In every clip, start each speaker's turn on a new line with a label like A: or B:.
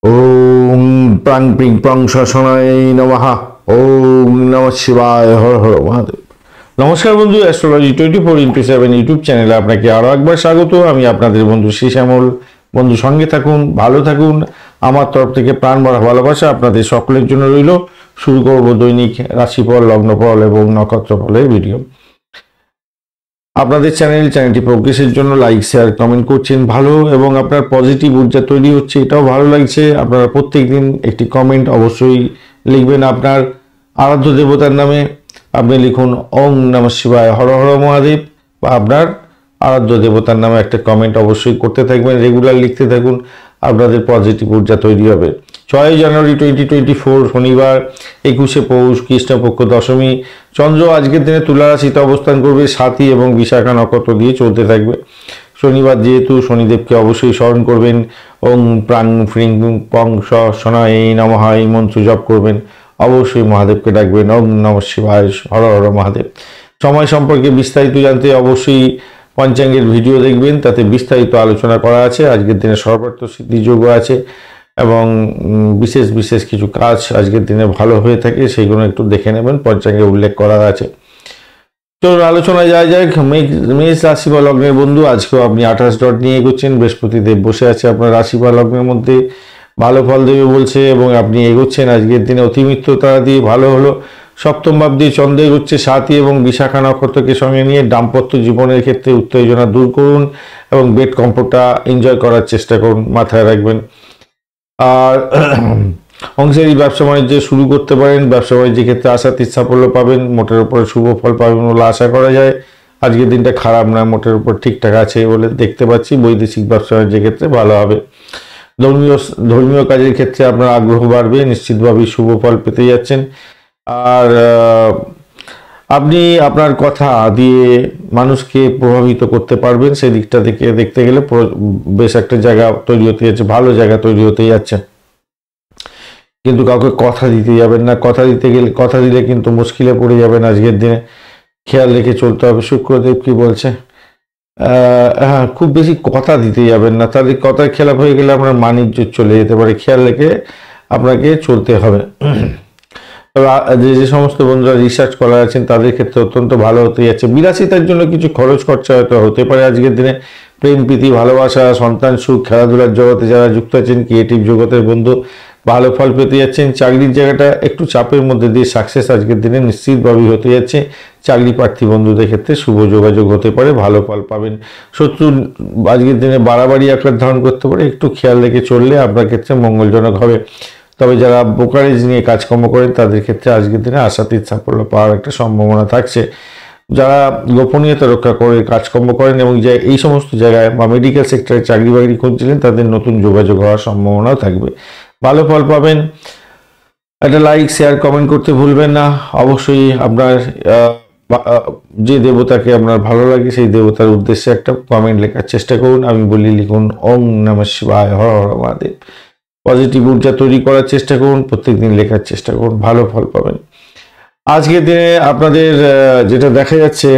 A: ওম প্রাং প্রিং prong শশনায় নমঃ। ওম নমঃ শিবায়। হর হর মহাদেব। নমস্কার বন্ধু, অ্যাস্ট্রোলজি 24x7 ইউটিউব চ্যানেলে আপনাকে আরও একবার স্বাগত। আমি আপনাদের বন্ধু শ্যামল। বন্ধু সঙ্গে থাকুন, ভালো থাকুন। আমার তরফ থেকে প্রাণ ভরা ভালোবাসা আপনাদের সকলের জন্য রইল। শুরু করব দৈনিক রাশিফল, লগ্নফল এবং নক্ষত্রফলের ভিডিও। আপনাদের চ্যানেলটি প্রোগ্রেসের জন্য লাইক শেয়ার কমেন্ট করছেন ভালো, এবং আপনার পজিটিভ ঊর্জা তৈরি হচ্ছে, এটাও ভালো লাগছে। আপনারা প্রত্যেক দিন একটি কমেন্ট অবশ্যই লিখবেন আপনার আরাধ্য দেবতার নামে। আপনি লিখুন ওং নমঃ শিবায়, হর হর মহাদেব, বা আপনার আরাধ্য দেবতার নামে একটা কমেন্ট অবশ্যই করতে থাকবেন, রেগুলার লিখতে থাকুন। আপনাদের পজিটিভ ঊর্জা তৈরি হবে। 6 জানুয়ারি 2024 শনিবার, 21শে পৌষ, কৃষ্ণপক্ষ দশমী। চন্দ্র আজকের দিনে তুলা রাশিতে অবস্থান করবে, সাথী এবং বিশাখা নক্ষত্র দিয়ে চলতে থাকবে। শনিবার যেহেতু, শনিদেবকে অবশ্যই স্মরণ করবেন। ওং প্রাং ফ্রিং পং শনায় নমঃ এই মন্ত্র জপ করবেন। অবশ্যই মহাদেবকে ডাকবেন ওং নমঃ শিবায়, হর হর মহাদেব। সময় সম্পর্কে বিস্তারিত জানতে অবশ্যই পঞ্চাঙ্গের ভিডিও দেখবেন, তাতে বিস্তারিত আলোচনা করা আছে। আজকের দিনে সর্বার্থ সিদ্ধিযোগ আছে এবং বিশেষ কিছু কাজ আজকের দিনে ভালো হয়ে থাকে, সেইগুলো একটু দেখে নেবেন, পঞ্চাঙ্গে উল্লেখ করা আছে। চলুন আলোচনায় যাওয়া যাক। মেষ রাশি বা লগ্নের বন্ধু, আজকেও আপনি 28 ডট নিয়ে এগোচ্ছেন। বৃহস্পতি দেব বসে আছে আপনার রাশি বা লগ্নের মধ্যে, ভালো ফল দেবে বলছে এবং আপনি এগোচ্ছেন। আজকের দিনে অতিমিত্র তারা দিয়ে ভালো হলো। সপ্তম ভাব দিয়ে চন্দ্র এগোচ্ছে, সাথী এবং বিশাখা নক্ষত্রকে সঙ্গে নিয়ে দাম্পত্য জীবনের ক্ষেত্রে উত্তেজনা দূর করুন এবং বেড কমফোর্টটা এনজয় করার চেষ্টা করুন, মাথায় রাখবেন। আর অংশীদারি ব্যবসা বাণিজ্য শুরু করতে পারেন। ব্যবসা বাণিজ্যের ক্ষেত্রে আশাতীত সাফল্য পাবেন, মোটের উপরে শুভ ফল পাবেন বলে আশা করা যায়। আজকের দিনটা খারাপ না, মোটের উপর ঠিকঠাক আছে বলে দেখতে পাচ্ছি। বৈদেশিক ব্যবসা বাণিজ্যের ক্ষেত্রে ভালো হবে। ধর্মীয় কাজের ক্ষেত্রে আপনার আগ্রহ বাড়বে, নিশ্চিতভাবেই শুভ ফল পেতে যাচ্ছেন। আর আপনি আপনার কথা দিয়ে মানুষকে প্রভাবিত করতে পারবেন, সেই দিকটা থেকে দেখতে গেলে বেশ একটা জায়গা তৈরি হতে যাচ্ছে, ভালো জায়গা তৈরি হতে যাচ্ছে। কিন্তু কাউকে কথা দিতে যাবেন না, কথা দিলে কিন্তু মুশকিলে পড়ে যাবেন আজকের দিনে, খেয়াল রেখে চলতে হবে। শুক্রদেব কি বলছে, হ্যাঁ, খুব বেশি কথা দিতে যাবেন না, তাদের কথার খেলাপ হয়ে গেলে আপনার মানিজ্য চলে যেতে পারে, খেয়াল রেখে আপনাকে চলতে হবে। যে সমস্ত বন্ধুরা রিসার্চ করা আছেন তাদের ক্ষেত্রে অত্যন্ত ভালো হতে যাচ্ছে। বিলাসিতার জন্য কিছু খরচ খরচা হয়তো হতে পারে আজকের দিনে। প্রেম প্রীতি, ভালোবাসা, সন্তান সুখ, খেলাধুলার জগতে যারা যুক্ত আছেন, ক্রিয়েটিভ জগতের বন্ধু ভালো ফল পেতে যাচ্ছেন। চাকরির জায়গাটা একটু চাপের মধ্যে দিয়ে সাকসেস আজকের দিনে নিশ্চিতভাবেই হতে যাচ্ছে। চাকরি প্রার্থী বন্ধুদের ক্ষেত্রে শুভ যোগাযোগ হতে পারে, ভালো ফল পাবেন। শত্রু আজকের দিনে বাড়াবাড়ি আকার ধারণ করতে পারে, একটু খেয়াল রেখে চললে আপনার ক্ষেত্রে মঙ্গলজনক হবে। তবে যারা ব্রোকারেজ নিয়ে কাজকর্ম করেন তাদের ক্ষেত্রে আজকের দিনে আশাতীত সাফল্য পাওয়ার একটা সম্ভাবনা থাকছে। যারা গোপনীয়তা রক্ষা করে কাজকর্ম করেন এবং যে এই সমস্ত জায়গায় বা মেডিকেল সেক্টরে চাকরি বাকরি খুঁজছিলেন, তাদের নতুন যোগাযোগ হওয়ার সম্ভাবনাও থাকবে, ভালো ফল পাবেন। একটা লাইক শেয়ার কমেন্ট করতে ভুলবেন না। অবশ্যই আপনার যে দেবতাকে আপনার ভালো লাগে সেই দেবতার উদ্দেশ্যে একটা কমেন্ট লেখার চেষ্টা করুন। আমি বলি লিখুন ওং নমঃ শিবায়, হর হর মহাদেব। পজিটিভ ঊর্জা তৈরি করার চেষ্টা করুন, প্রত্যেকদিন লেখার চেষ্টা করুন, ভালো ফল পাবেন। আজকের দিনে আপনাদের যেটা দেখা যাচ্ছে,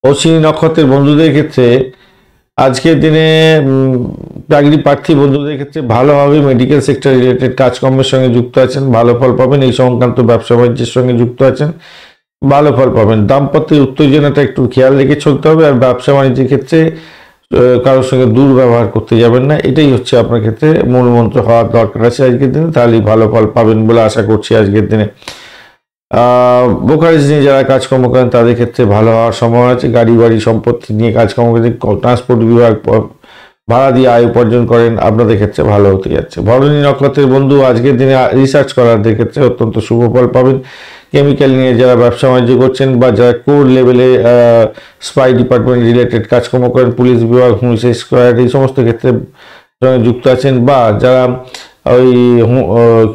A: অশ্বিনী নক্ষত্রের বন্ধুদের ক্ষেত্রে আজকের দিনে চাকরি প্রার্থী বন্ধুদের ক্ষেত্রে ভালো হবে। মেডিকেল সেক্টর রিলেটেড কাজকর্মের সঙ্গে যুক্ত আছেন, ভালো ফল পাবেন। এই সংক্রান্ত ব্যবসা বাণিজ্যের সঙ্গে যুক্ত আছেন, ভালো ফল পাবেন। দাম্পত্যের উত্তেজনাটা একটু খেয়াল রেখে চলতে হবে। আর ব্যবসা বাণিজ্যের ক্ষেত্রে কারোর সঙ্গে দুর্ব্যবহার করতে যাবেন না, এটাই হচ্ছে আপনার ক্ষেত্রে মূল মন্ত্র হওয়ার দরকার আছে আজকের দিনে, তাহলেই ভালো ফল পাবেন বলে আশা করছি আজকের দিনে। ব্রোকারেজ নিয়ে যারা কাজকর্ম করেন তাদের ক্ষেত্রে ভালো হওয়ার সম্ভাবনা আছে। গাড়ি বাড়ি সম্পত্তি নিয়ে কাজকর্ম করেন, ট্রান্সপোর্ট বিভাগ, ভাড়া দিয়ে আয় উপার্জন করেন, আপনাদের ক্ষেত্রে ভালো হতে যাচ্ছে। ভরণী নক্ষত্রের বন্ধু আজকের দিনে রিসার্চ করারদের ক্ষেত্রে অত্যন্ত শুভ ফল পাবেন। কেমিক্যাল নিয়ে যারা ব্যবসা বাণিজ্য করছেন বা যারা কোর লেভেলে স্পাই ডিপার্টমেন্ট রিলেটেড কাজকর্ম করেন, পুলিশ বিভাগ, পুলিশ স্কোয়াড, এই সমস্ত ক্ষেত্রে যুক্ত আছেন, বা যারা ওই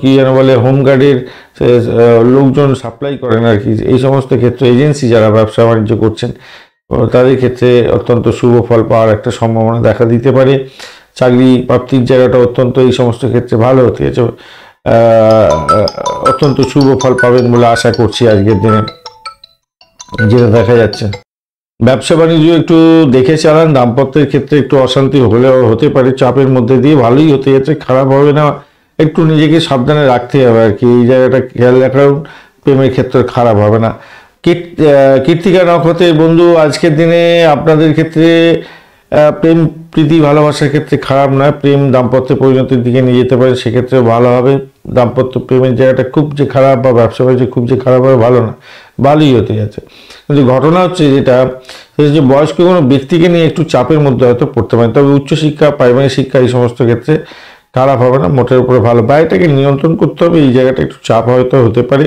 A: কি যেন বলে হোমগার্ডের লোকজন সাপ্লাই করেন আর কি, এই সমস্ত ক্ষেত্রে এজেন্সি যারা ব্যবসা বাণিজ্য করছেন তাদের ক্ষেত্রে অত্যন্ত শুভ ফল পাওয়ার একটা সম্ভাবনা দেখা দিতে পারে। চাকরি প্রাপ্তির জায়গাটা অত্যন্ত এই সমস্ত ক্ষেত্রে ভালো হতে যাচ্ছে, অত্যন্ত শুভ ফল পাবেন বলে আশা করছি আজকের দিনে, যেটা দেখা যাচ্ছে। ব্যবসা বাণিজ্য একটু দেখে চালান, দাম্পত্যের ক্ষেত্রে একটু অশান্তি হলেও হতে পারে, চাপের মধ্যে দিয়ে ভালোই হতে যাচ্ছে, খারাপ হবে না, একটু নিজেকে সাবধানে রাখতে হবে আর কি, এই জায়গাটা খেয়াল রাখুন, প্রেমের ক্ষেত্রে খারাপ হবে না। কৃত্তিকা নক্ষত্রের বন্ধু আজকের দিনে আপনাদের ক্ষেত্রে প্রেম প্রীতি ভালোবাসার ক্ষেত্রে খারাপ নয়, প্রেম দাম্পত্য পরিণতির দিকে নিয়ে যেতে পারে, সেক্ষেত্রে ভালো হবে। দাম্পত্য প্রেমের জায়গাটা খুব যে খারাপ বা ব্যবসা বাণিজ্য খুব যে খারাপ হবে ভালো না, ভালোই হতে যাচ্ছে। কিন্তু ঘটনা হচ্ছে যেটা, সেটা হচ্ছে বয়স্ক কোনো ব্যক্তিকে নিয়ে একটু চাপের মধ্যে হয়তো পড়তে পারেন, তবে উচ্চশিক্ষা প্রাইমারি শিক্ষা এই সমস্ত ক্ষেত্রে খারাপ হবে না, মোটের উপরে ভালো। বাড়িটাকে নিয়ন্ত্রণ করতে হবে, এই জায়গাটা একটু চাপ হয়তো হতে পারে।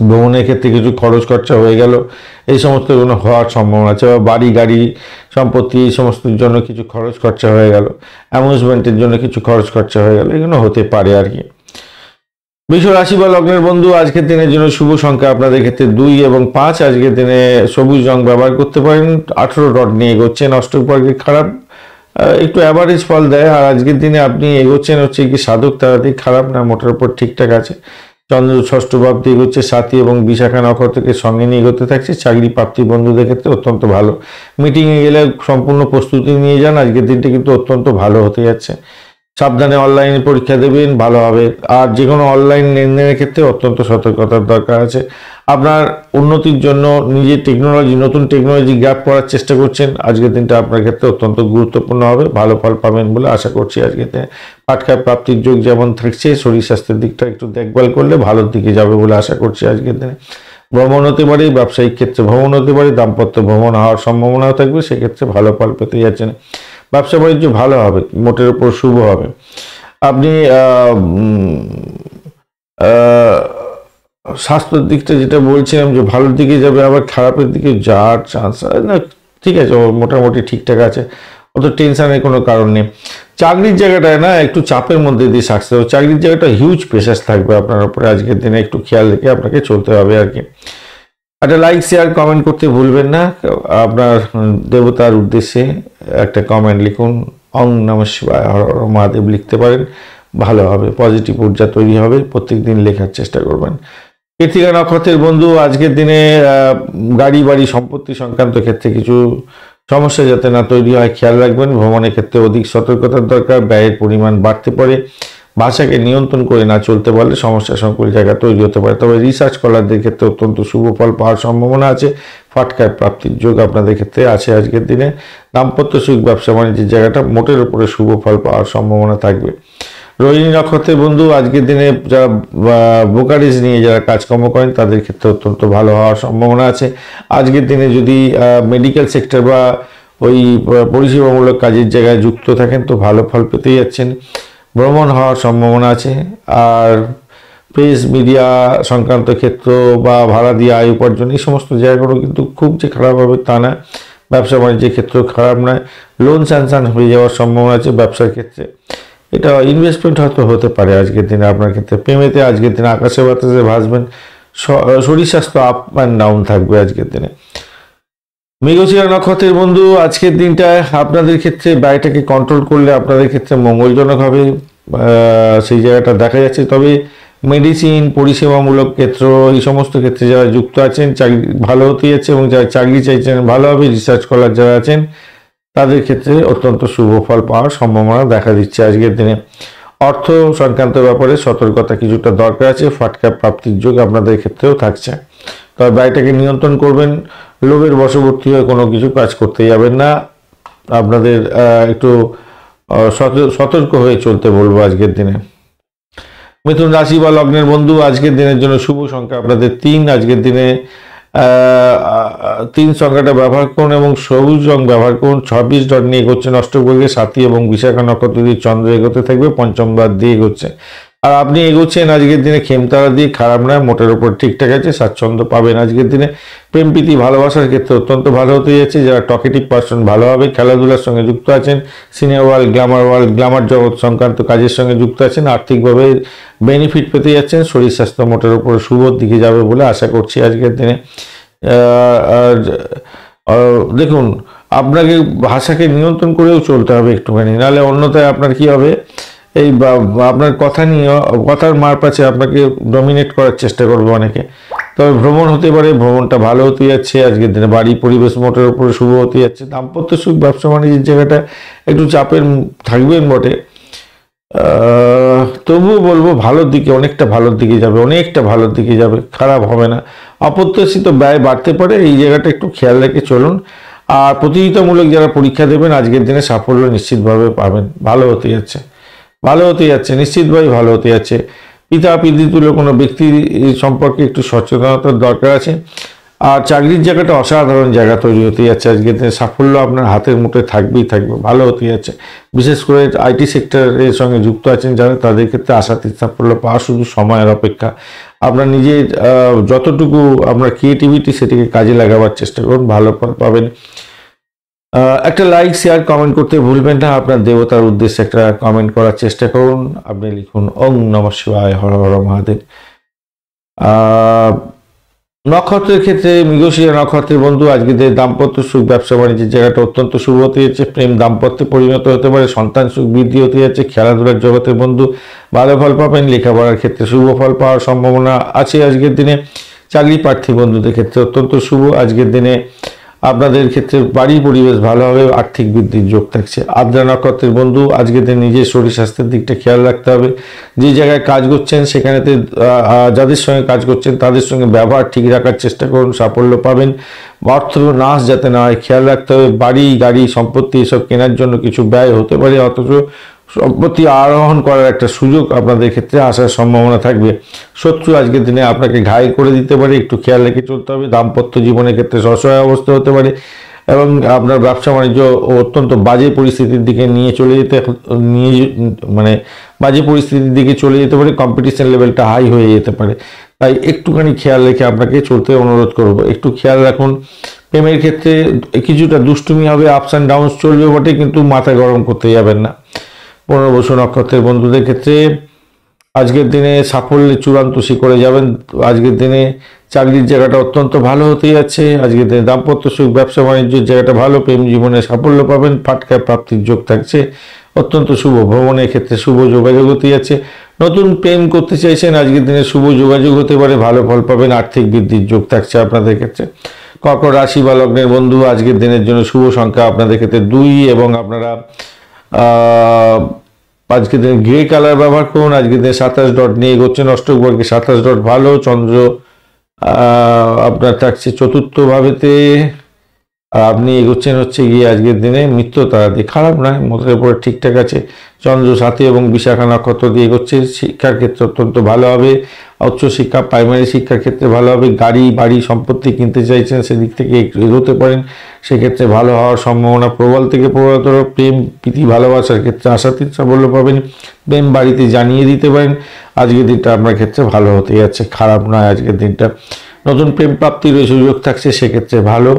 A: ভ্রমণের ক্ষেত্রে কিছু খরচ খরচা হয়ে গেল, এই সমস্ত কোনো হওয়ার সম্ভাবনা আছে, বা বাড়ি গাড়ি সম্পত্তি এই সমস্তের জন্য কিছু খরচ খরচা হয়ে গেল, অ্যামিউজমেন্টের জন্য কিছু খরচ খরচা হয়ে গেল, এগুলো হতে পারে আর কি। বৃষ রাশি বা লগ্নের বন্ধু আজকের দিনের জন্য শুভ সংখ্যা আপনাদের ক্ষেত্রে 2 এবং 5। আজকের দিনে সবুজ রং ব্যবহার করতে পারেন, 18 ডট নিয়ে এগোচ্ছেন, অষ্টক বর্গের খারাপ একটু অ্যাভারেজ ফল দেয়। আর আজকের দিনে আপনি এগোচ্ছেন হচ্ছে কি সাধক তারাদিক, খারাপ না, মোটের উপর ঠিকঠাক আছে। চন্দ্র ষষ্ঠ ভাব দিয়ে এগোচ্ছে, সাথী এবং বিশাখা নক্ষত্রকে সঙ্গে নিয়ে এগোতে থাকছে, চাকরি প্রাপ্তি বন্ধুদের ক্ষেত্রে অত্যন্ত ভালো। মিটিংয়ে গেলে সম্পূর্ণ প্রস্তুতি নিয়ে যান, আজকের দিনটা কিন্তু অত্যন্ত ভালো হতে যাচ্ছে। সাবধানে অনলাইনে পরীক্ষা দেবেন, ভালো হবে। আর যে কোনো অনলাইন লেনদেনের ক্ষেত্রে অত্যন্ত সতর্কতার দরকার আছে। আপনার উন্নতির জন্য নিজের নতুন টেকনোলজি গ্র্যাব করার চেষ্টা করছেন, আজকের দিনটা আপনার ক্ষেত্রে অত্যন্ত গুরুত্বপূর্ণ হবে, ভালো ফল পাবেন বলে আশা করছি। আজকের দিনে পাটকা প্রাপ্তির যোগ যেমন থাকছে, শরীর স্বাস্থ্যের দিকটা একটু দেখভাল করলে ভালোর দিকে যাবে বলে আশা করছি। আজকের দিনে ভ্রমণ হতে পারে, ব্যবসায়িক ক্ষেত্রে ভ্রমণ হতে পারে, দাম্পত্য ভ্রমণ হওয়ার সম্ভাবনাও থাকবে, সেক্ষেত্রে ভালো ফল পেতে যাচ্ছেন। ব্যবসা বাণিজ্য ভালো হবে, মোটের উপর শুভ হবে। আপনি স্বাস্থ্যের দিকটা যেটা বলছিলাম যে ভালোর দিকে যাবে, আবার খারাপের দিকে যাওয়ার চান্স না, ঠিক আছে, মোটামুটি ঠিকঠাক আছে, অত টেনশনের কোনো কারণ নেই। চাকরির জায়গাটায় না একটু চাপের মধ্যে দিয়ে থাকতে হবে, চাকরির জায়গাটা হিউজ প্রেশার থাকবে আপনার উপরে, আজকের দিনে একটু খেয়াল রেখে আপনাকে চলতে হবে আর কি। একটা লাইক শেয়ার কমেন্ট করতে ভুলবেন না, আপনার দেবতার উদ্দেশ্যে একটা কমেন্ট লিখুন, ওং নমঃ শিবায়, হর হর মহাদেব লিখতে পারেন, ভালো হবে, পজিটিভ ঊর্জা তৈরি হবে, প্রত্যেক দিন লেখার চেষ্টা করবেন। কৃত্তিকা নক্ষত্রের বন্ধু আজকের দিনে গাড়ি বাড়ি সম্পত্তি সংক্রান্ত ক্ষেত্রে কিছু সমস্যা যাতে না তৈরি হয় খেয়াল রাখবেন। ভ্রমণের ক্ষেত্রে অধিক সতর্কতার দরকার, ব্যয়ের পরিমাণ বাড়তে পারে, ভাষাকে নিয়ন্ত্রণ করে না চলতে পারলে সমস্যা সংকুল জায়গা তৈরি হতে পারে। তবে রিসার্চ স্কলারদের ক্ষেত্রে অত্যন্ত শুভ ফল পাওয়ার সম্ভাবনা আছে, ফাটকায় প্রাপ্তির যোগ আপনাদের ক্ষেত্রে আছে আজকের দিনে। দাম্পত্য সুখ, ব্যবসা বাণিজ্যের জায়গাটা মোটের উপরে শুভ ফল পাওয়ার সম্ভাবনা থাকবে। রোহিণী নক্ষত্রের বন্ধু আজকের দিনে যারা ব্রোকারেজ নিয়ে যারা কাজকর্ম করেন তাদের ক্ষেত্রে অত্যন্ত ভালো হওয়ার সম্ভাবনা আছে। আজকের দিনে যদি মেডিকেল সেক্টর বা ওই পরিষেবামূলক কাজের জায়গায় যুক্ত থাকেন তো ভালো ফল পেতে যাচ্ছেন, ভ্রমণ হওয়ার সম্ভাবনা আছে। আর প্রেস মিডিয়া সংক্রান্ত ক্ষেত্র বা ভাড়া দিয়ে আয় উপার্জন এই সমস্ত জায়গাগুলো কিন্তু খুব যে খারাপ হবে তা না, ব্যবসা বাণিজ্যের ক্ষেত্রেও খারাপ নয়, লোন স্যাংশন হয়ে যাওয়ার সম্ভাবনা আছে ব্যবসার ক্ষেত্রে, এটা ইনভেস্টমেন্ট হয়তো হতে পারে আজকের দিনে আপনার ক্ষেত্রে। প্রেমেতে আজকের দিনে আকাশে বাতাসে ভাসবেন, শরীর স্বাস্থ্য আপ অ্যান্ড ডাউন থাকবে আজকের দিনে। মৃগশিরা নক্ষত্রের বন্ধু আজকের দিনটায় আপনাদের ক্ষেত্রে ব্যয়টাকে কন্ট্রোল করলে আপনাদের ক্ষেত্রে মঙ্গলজনক হবে, সেই জায়গাটা দেখা যাচ্ছে। তবে মেডিসিন পরিষেবামূলক ক্ষেত্র এই সমস্ত ক্ষেত্রে যারা যুক্ত আছেন চাকরি ভালো হতে যাচ্ছে, এবং যারা চাকরি চাইছেন ভালো হবে, রিসার্চ স্কলার যারা আছেন তাদের ক্ষেত্রে অত্যন্ত শুভ ফল পাওয়ার সম্ভাবনা দেখা দিচ্ছে আজকের দিনে। অর্থ সংক্রান্ত ব্যাপারে সতর্কতা কিছুটা দরকার আছে, ফাটকা প্রাপ্তির যোগ আপনাদের ক্ষেত্রেও থাকছে। তবে ব্যয়টাকে নিয়ন্ত্রণ করবেন, লোভের বশবর্তী হয়ে কোনো কিছু কাজ করতে যাবেন না, আপনাদের একটু সতর্ক হয়ে চলতে বলবো আজকের দিনে। মিথুন রাশি বা লগ্নের বন্ধু আজকের দিনের জন্য শুভ সংখ্যা আপনাদের 3। আজকের দিনে 3 সংখ্যাটা ব্যবহার করুন এবং সবুজ রং ব্যবহার করুন। 26 ডট নিয়ে এগোচ্ছেন, অষ্টবর্গে সাথী এবং বিশাখা নক্ষত্র দিয়ে চন্দ্র এগোতে থাকবে, পঞ্চম দ্বার দিয়ে এগোচ্ছে। আর আপনি এগোচ্ছেন আজকের দিনে খেমতারা দিয়ে, খারাপ নয়, মোটের উপর ঠিকঠাক আছে, স্বাচ্ছন্দ্য পাবেন আজকের দিনে। প্রেম প্রীতি ভালোবাসার ক্ষেত্রে অত্যন্ত ভালো হতে যাচ্ছে, যারা টকেটিভ পার্সন ভালো হবে, খেলাধুলার সঙ্গে যুক্ত আছেন, সিনেমা ওয়ার্ল্ড গ্ল্যামার জগৎ সংক্রান্ত কাজের সঙ্গে যুক্ত আছেন, আর্থিকভাবে বেনিফিট পেতে যাচ্ছেন, শরীর স্বাস্থ্য মোটের উপর শুভর দিকে যাবে বলে আশা করছি আজকের দিনে। দেখুন আপনাকে ভাষাকে নিয়ন্ত্রণ করেও চলতে হবে একটুখানি, নাহলে অন্যথায় আপনার কি হবে, এই আপনার কথা নিয়ে কথার মারপ্যাচে আপনাকে ডমিনেট করার চেষ্টা করবে অনেকে, তবে ভ্রমণ হতে পারে, ভ্রমণটা ভালো হতে যাচ্ছে আজকের দিনে। বাড়ি পরিবেশ মোটের উপরে শুভ হতে যাচ্ছে। দাম্পত্য সুখ, ব্যবসা বাণিজ্যের জায়গাটা একটু চাপের থাকবেন বটে, তবুও বলবো ভালোর দিকে, অনেকটা ভালোর দিকে যাবে, অনেকটা ভালোর দিকে যাবে, খারাপ হবে না। অপ্রত্যাশিত ব্যয় বাড়তে পারে, এই জায়গাটা একটু খেয়াল রেখে চলুন। আর প্রতিযোগিতামূলক যারা পরীক্ষা দেবেন আজকের দিনে সাফল্য নিশ্চিতভাবে পাবেন, ভালো হতে যাচ্ছে, ভালো হতে যাচ্ছে, নিশ্চিতভাবে ভালো হতে যাচ্ছে। পিতা পিতৃতুল্য কোনো ব্যক্তির সম্পর্কে একটু সচেতনতার দরকার আছে। আর চাকরির জায়গাটা অসাধারণ জায়গা তৈরি হতে যাচ্ছে আজকের দিনে, সাফল্য আপনার হাতের মুঠোয় থাকবেই থাকবে, ভালো হতে যাচ্ছে। বিশেষ করে আইটি সেক্টরের সঙ্গে যুক্ত আছেন যারা, তাদের ক্ষেত্রে আশাতীত সাফল্য পাওয়া শুধু সময়ের অপেক্ষা। আপনার নিজের যতটুকু আপনার ক্রিয়েটিভিটি সেটিকে কাজে লাগাবার চেষ্টা করুন, ভালো ফল পাবেন। একটা লাইক, শেয়ার, কমেন্ট করতে ভুলবেন না। আপনার দেবতার উদ্দেশ্যে একটা কমেন্ট করার চেষ্টা করুন। আপনি লিখুন ওং নমঃ শিবায়, হর হর মহাদেব। নক্ষত্রের ক্ষেত্রে মৃগশিরা নক্ষত্রের বন্ধু আজকে যে দাম্পত্য সুখ, ব্যবসা বাণিজ্যের জায়গাটা অত্যন্ত শুভ হতে যাচ্ছে। প্রেম দাম্পত্যে পরিণত হতে পারে, সন্তান সুখ বৃদ্ধি হতে যাচ্ছে। খেলাধুলার জগতের বন্ধু ভালো ফল পাবেন। লেখাপড়ার ক্ষেত্রে শুভ ফল পাওয়ার সম্ভাবনা আছে আজকের দিনে। চাকরি প্রার্থী বন্ধুদের ক্ষেত্রে অত্যন্ত শুভ আজকের দিনে। আপনাদের ক্ষেত্রে বাড়ির পরিবেশ ভালো হবে, আর্থিক বৃদ্ধির যোগ থাকছে। আদ্রা নক্ষত্রের বন্ধু আজকের দিন নিজের শরীর স্বাস্থ্যের দিকটা খেয়াল রাখতে হবে। যে জায়গায় কাজ করছেন সেখানেতে যাদের সঙ্গে কাজ করছেন তাদের সঙ্গে ব্যবহার ঠিক রাখার চেষ্টা করুন, সাফল্য পাবেন। অর্থ নাশ যাতে না হয় খেয়াল রাখতে হবে। বাড়ি, গাড়ি, সম্পত্তি এসব কেনার জন্য কিছু ব্যয় হতে পারে, অথচ সম্পত্তি আরোহণ করার একটা সুযোগ আপনাদের ক্ষেত্রে আসার সম্ভাবনা থাকবে। শত্রু আজকের দিনে আপনাকে ঘায়েল করে দিতে পারে, একটু খেয়াল রেখে চলতে হবে। দাম্পত্য জীবনের ক্ষেত্রে অসহায় অবস্থা হতে পারে এবং আপনার ব্যবসা বাণিজ্য অত্যন্ত বাজে পরিস্থিতির দিকে মানে বাজে পরিস্থিতির দিকে চলে যেতে পারে। কম্পিটিশন লেভেলটা হাই হয়ে যেতে পারে, তাই একটুখানি খেয়াল রেখে আপনাকে চলতে অনুরোধ করব, একটু খেয়াল রাখুন। প্রেমের ক্ষেত্রে কিছুটা দুষ্টুমি হবে, আপস অ্যান্ড ডাউনস চলবে বটে, কিন্তু মাথা গরম করতে যাবেন না। পুনর্বসু নক্ষত্রের বন্ধুদের ক্ষেত্রে আজকের দিনে সাফল্যের চূড়ান্ত শিখরে যাবেন। আজকের দিনে চাকরির জায়গাটা অত্যন্ত ভালো হতে যাচ্ছে। আজকের দিনে দাম্পত্য সুখ, ব্যবসা বাণিজ্যের জায়গাটা ভালো। প্রেম জীবনে সাফল্য পাবেন, ফাটকা প্রাপ্তির যোগ থাকছে, অত্যন্ত শুভ। ভ্রমণের ক্ষেত্রে শুভ যোগাযোগ হতে যাচ্ছে। নতুন প্রেম করতে চাইছেন আজকের দিনে শুভ যোগাযোগ হতে পারে, ভালো ফল পাবেন, আর্থিক বৃদ্ধির যোগ থাকছে আপনাদের ক্ষেত্রে। কর্কট রাশি বা লগ্নের বন্ধু আজকের দিনের জন্য শুভ সংখ্যা আপনাদের ক্ষেত্রে 2 এবং আপনারা আজকের দিনে গ্রে কালার ব্যবহার করুন। আজকের দিনে 27 ডট নিয়ে এগোচ্ছেন। অষ্টক বর্গে 27 ডট ভালো। চন্দ্র আপনার থাকছে চতুর্থ ভাবেতে, আপনি এগোচ্ছেন হচ্ছে গিয়ে আজকের দিনে মিত্র তারা দিয়ে, খারাপ নয়, মোটের উপরে ঠিকঠাক আছে। চন্দ্র সাথে এবং বিশাখা নক্ষত্র দিয়ে এগোচ্ছে। শিক্ষার ক্ষেত্রে অত্যন্ত ভালো হবে। উচ্চশিক্ষা, প্রাইমারি শিক্ষার ক্ষেত্রে ভালো হবে। গাড়ি, বাড়ি, সম্পত্তি কিনতে চাইছেন সেদিক থেকে এগোতে পারেন, সেক্ষেত্রে ভালো হওয়ার সম্ভাবনা প্রবল থেকে প্রবলতর। প্রেম, প্রীতি, ভালোবাসার ক্ষেত্রে আশাতীত সাফল্য পাবেন। প্রেম বাড়িতে জানিয়ে দিতে পারেন। আজকের দিনটা আপনার ক্ষেত্রে ভালো হতে যাচ্ছে, খারাপ নয় আজকের দিনটা। নতুন প্রেম প্রাপ্তির সুযোগ থাকছে, সেক্ষেত্রে ভালো।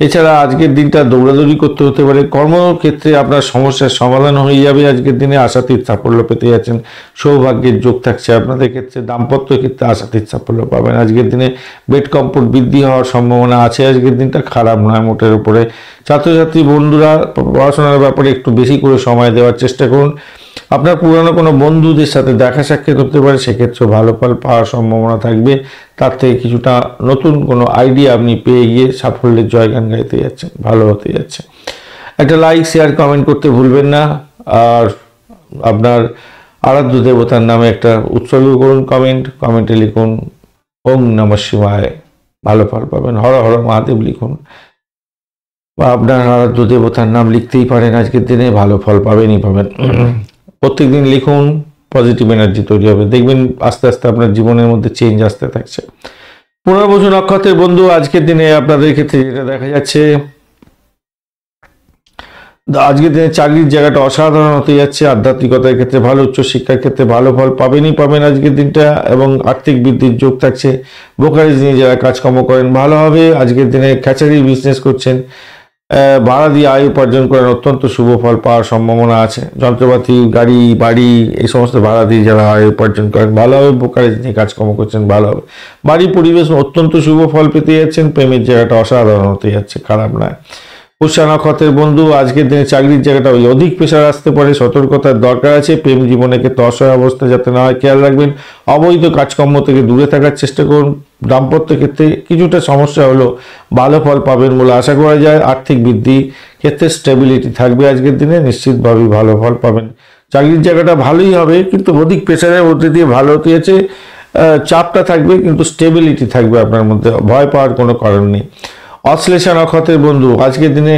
A: এছাড়া আজকের দিনটা দৌড়াদৌড়ি করতে হতে পারে। কর্মক্ষেত্রে আপনার সমস্যার সমাধান হয়ে যাবে আজকের দিনে। আশাতীত সাফল্য পেতে যাচ্ছেন, সৌভাগ্যের যোগ থাকছে আপনাদের ক্ষেত্রে। দাম্পত্য ক্ষেত্রে আশাতীত সাফল্য পাবেন আজকের দিনে। বেড কম্ফোর্ট বৃদ্ধি হওয়ার সম্ভাবনা আছে আজকের দিনটা, খারাপ নয় মোটের উপরে। ছাত্রছাত্রী বন্ধুরা পড়াশোনার ব্যাপারে একটু বেশি করে সময় দেওয়ার চেষ্টা করুন। আপনার পুরানো কোনো বন্ধুদের সাথে দেখা সাক্ষাৎ হতে পারে, সেক্ষেত্রেও ভালো ফল পাওয়ার সম্ভাবনা থাকবে। তার থেকে কিছুটা নতুন কোনো আইডিয়া আপনি পেয়ে গিয়ে সাফল্যের জয়গান গাইতে যাচ্ছেন, ভালো হতে যাচ্ছে। একটা লাইক, শেয়ার, কমেন্ট করতে ভুলবেন না। আর আপনার আরাধ্য দেবতার নামে একটা উৎসর্গ করুন। কমেন্টে লিখুন ওং নমঃ শিবায়, ভালো ফল পাবেন। হর হর মহাদেব লিখুন, বা আপনার আরাধ্য দেবতার নাম লিখতেই পারেন আজকের দিনে, ভালো ফল পাবেনই পাবেন। প্রত্যেকদিন লিখুন, পজিটিভ এনার্জি তৈরি হবে, দেখবেন আস্তে আস্তে আপনার জীবনের মধ্যে চেঞ্জ আসতে থাকছে। পুনর্বসু নক্ষত্রের বন্ধু আজকের দিনে আপনাদের ক্ষেত্রে যেটা দেখা যাচ্ছে, আজকের দিনে চাকরির জায়গাটা অসাধারণ হতে যাচ্ছে। আধ্যাত্মিকতার ক্ষেত্রে ভালো, উচ্চশিক্ষার ক্ষেত্রে ভালো ফল পাবেনই পাবেন আজকের দিনটা, এবং আর্থিক বৃদ্ধির যোগ থাকছে। ব্রোকারেজ নিয়ে যারা কাজকর্ম করেন ভালো হবে আজকের দিনে। ক্যাচারি বিজনেস করছেন, ভাড়া দিয়ে আয় উপার্জন করেন, অত্যন্ত শুভ ফল পাওয়ার সম্ভাবনা আছে। যন্ত্রপাতি, গাড়ি, বাড়ি এই সমস্ত ভাড়া দিয়ে যারা আয় উপার্জন করেন ভালো হবে। ব্রোকারেজ নিয়ে কাজকর্ম করছেন ভালো হবে। বাড়ির পরিবেশ অত্যন্ত শুভ ফল পেতে যাচ্ছেন। প্রেমের জায়গাটা অসাধারণ হতে যাচ্ছে, খারাপ নয়। পুষ্যা নক্ষত্রের বন্ধু আজকের দিনে চাকরির জায়গাটা অধিক প্রেশার আসতে পারে, সতর্কতার দরকার আছে। প্রেম জীবনে ক্ষেত্রে অসহায় অবস্থা যাতে না হয় খেয়াল রাখবেন। অবৈধ কাজকর্ম থেকে দূরে থাকার চেষ্টা করুন। দাম্পত্য ক্ষেত্রে কিছুটা সমস্যা হলো ভালো ফল পাবেন বলে আশা করা যায়। আর্থিক বৃদ্ধি ক্ষেত্রে স্টেবিলিটি থাকবে, আজকের দিনে নিশ্চিতভাবেই ভালো ফল পাবেন। চাকরির জায়গাটা ভালোই হবে, কিন্তু অধিক প্রেশারের মধ্যে দিয়ে ভালো হতে যাচ্ছে। চাপটা থাকবে কিন্তু স্টেবিলিটি থাকবে আপনার মধ্যে, ভয় পাওয়ার কোনো কারণ নেই। অশ্লেষা নক্ষত্রের বন্ধু আজকের দিনে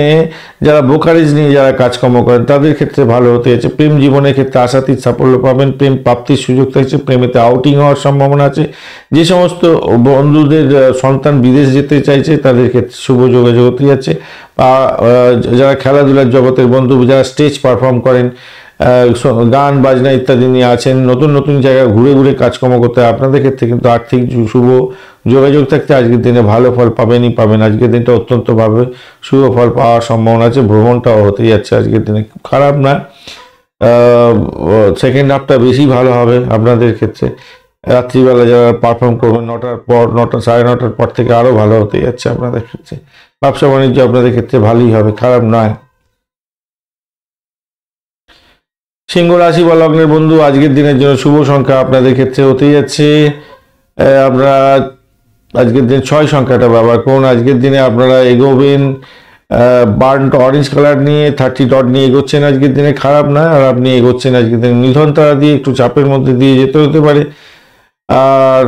A: যারা ব্রোকারেজ নিয়ে যারা কাজকর্ম করেন তাদের ক্ষেত্রে ভালো হতে যাচ্ছে। প্রেম জীবনের ক্ষেত্রে আশাতীত সাফল্য পাবেন। প্রেম প্রাপ্তির সুযোগ থাকছে, প্রেমেতে আউটিং হওয়ার সম্ভাবনা আছে। যে সমস্ত বন্ধুদের সন্তান বিদেশ যেতে চাইছে তাদের ক্ষেত্রে শুভ যোগাযোগ হতে যাচ্ছে। যারা খেলাধুলার জগতের বন্ধু, যারা স্টেজ পারফর্ম করেন, গান বাজনা ইত্যাদি নিয়ে আছেন, নতুন নতুন জায়গায় ঘুরে ঘুরে কাজকর্ম করতে আপনাদের ক্ষেত্রে কিন্তু আর্থিক শুভ যোগাযোগ থাকতে আজকের দিনে ভালো ফল পাবেনই পাবেন। আজকের দিনটা অত্যন্তভাবে শুভ ফল পাওয়ার সম্ভাবনা আছে। ভ্রমণটাও হতে যাচ্ছে আজকের দিনে, খারাপ না। সেকেন্ড হাফটা বেশি ভালো হবে আপনাদের ক্ষেত্রে। রাত্রিবেলা যারা পারফর্ম করবেন 9টার পর, 9টা 9:30 পর থেকে আরও ভালো হতে যাচ্ছে আপনাদের ক্ষেত্রে। ব্যবসা বাণিজ্য আপনাদের ক্ষেত্রে ভালোই হবে, খারাপ নয়। সিংহ রাশি বা লগ্নের বন্ধু আজকের দিনের জন্য শুভ সংখ্যা আপনাদের ক্ষেত্রে হতে যাচ্ছে, আপনারা আজকের দিন 6 সংখ্যাটা ব্যবহার করুন। আজকের দিনে আপনারা এগোবেন বার্ন্ট অরেঞ্জ কালার নিয়ে, 30 ডট নিয়ে এগোচ্ছেন আজকের দিনে, খারাপ না। আর আপনি এগোচ্ছেন আজকের দিনে নিধন তারা দিয়ে, একটু চাপের মধ্যে দিয়ে যেতে হতে পারে। আর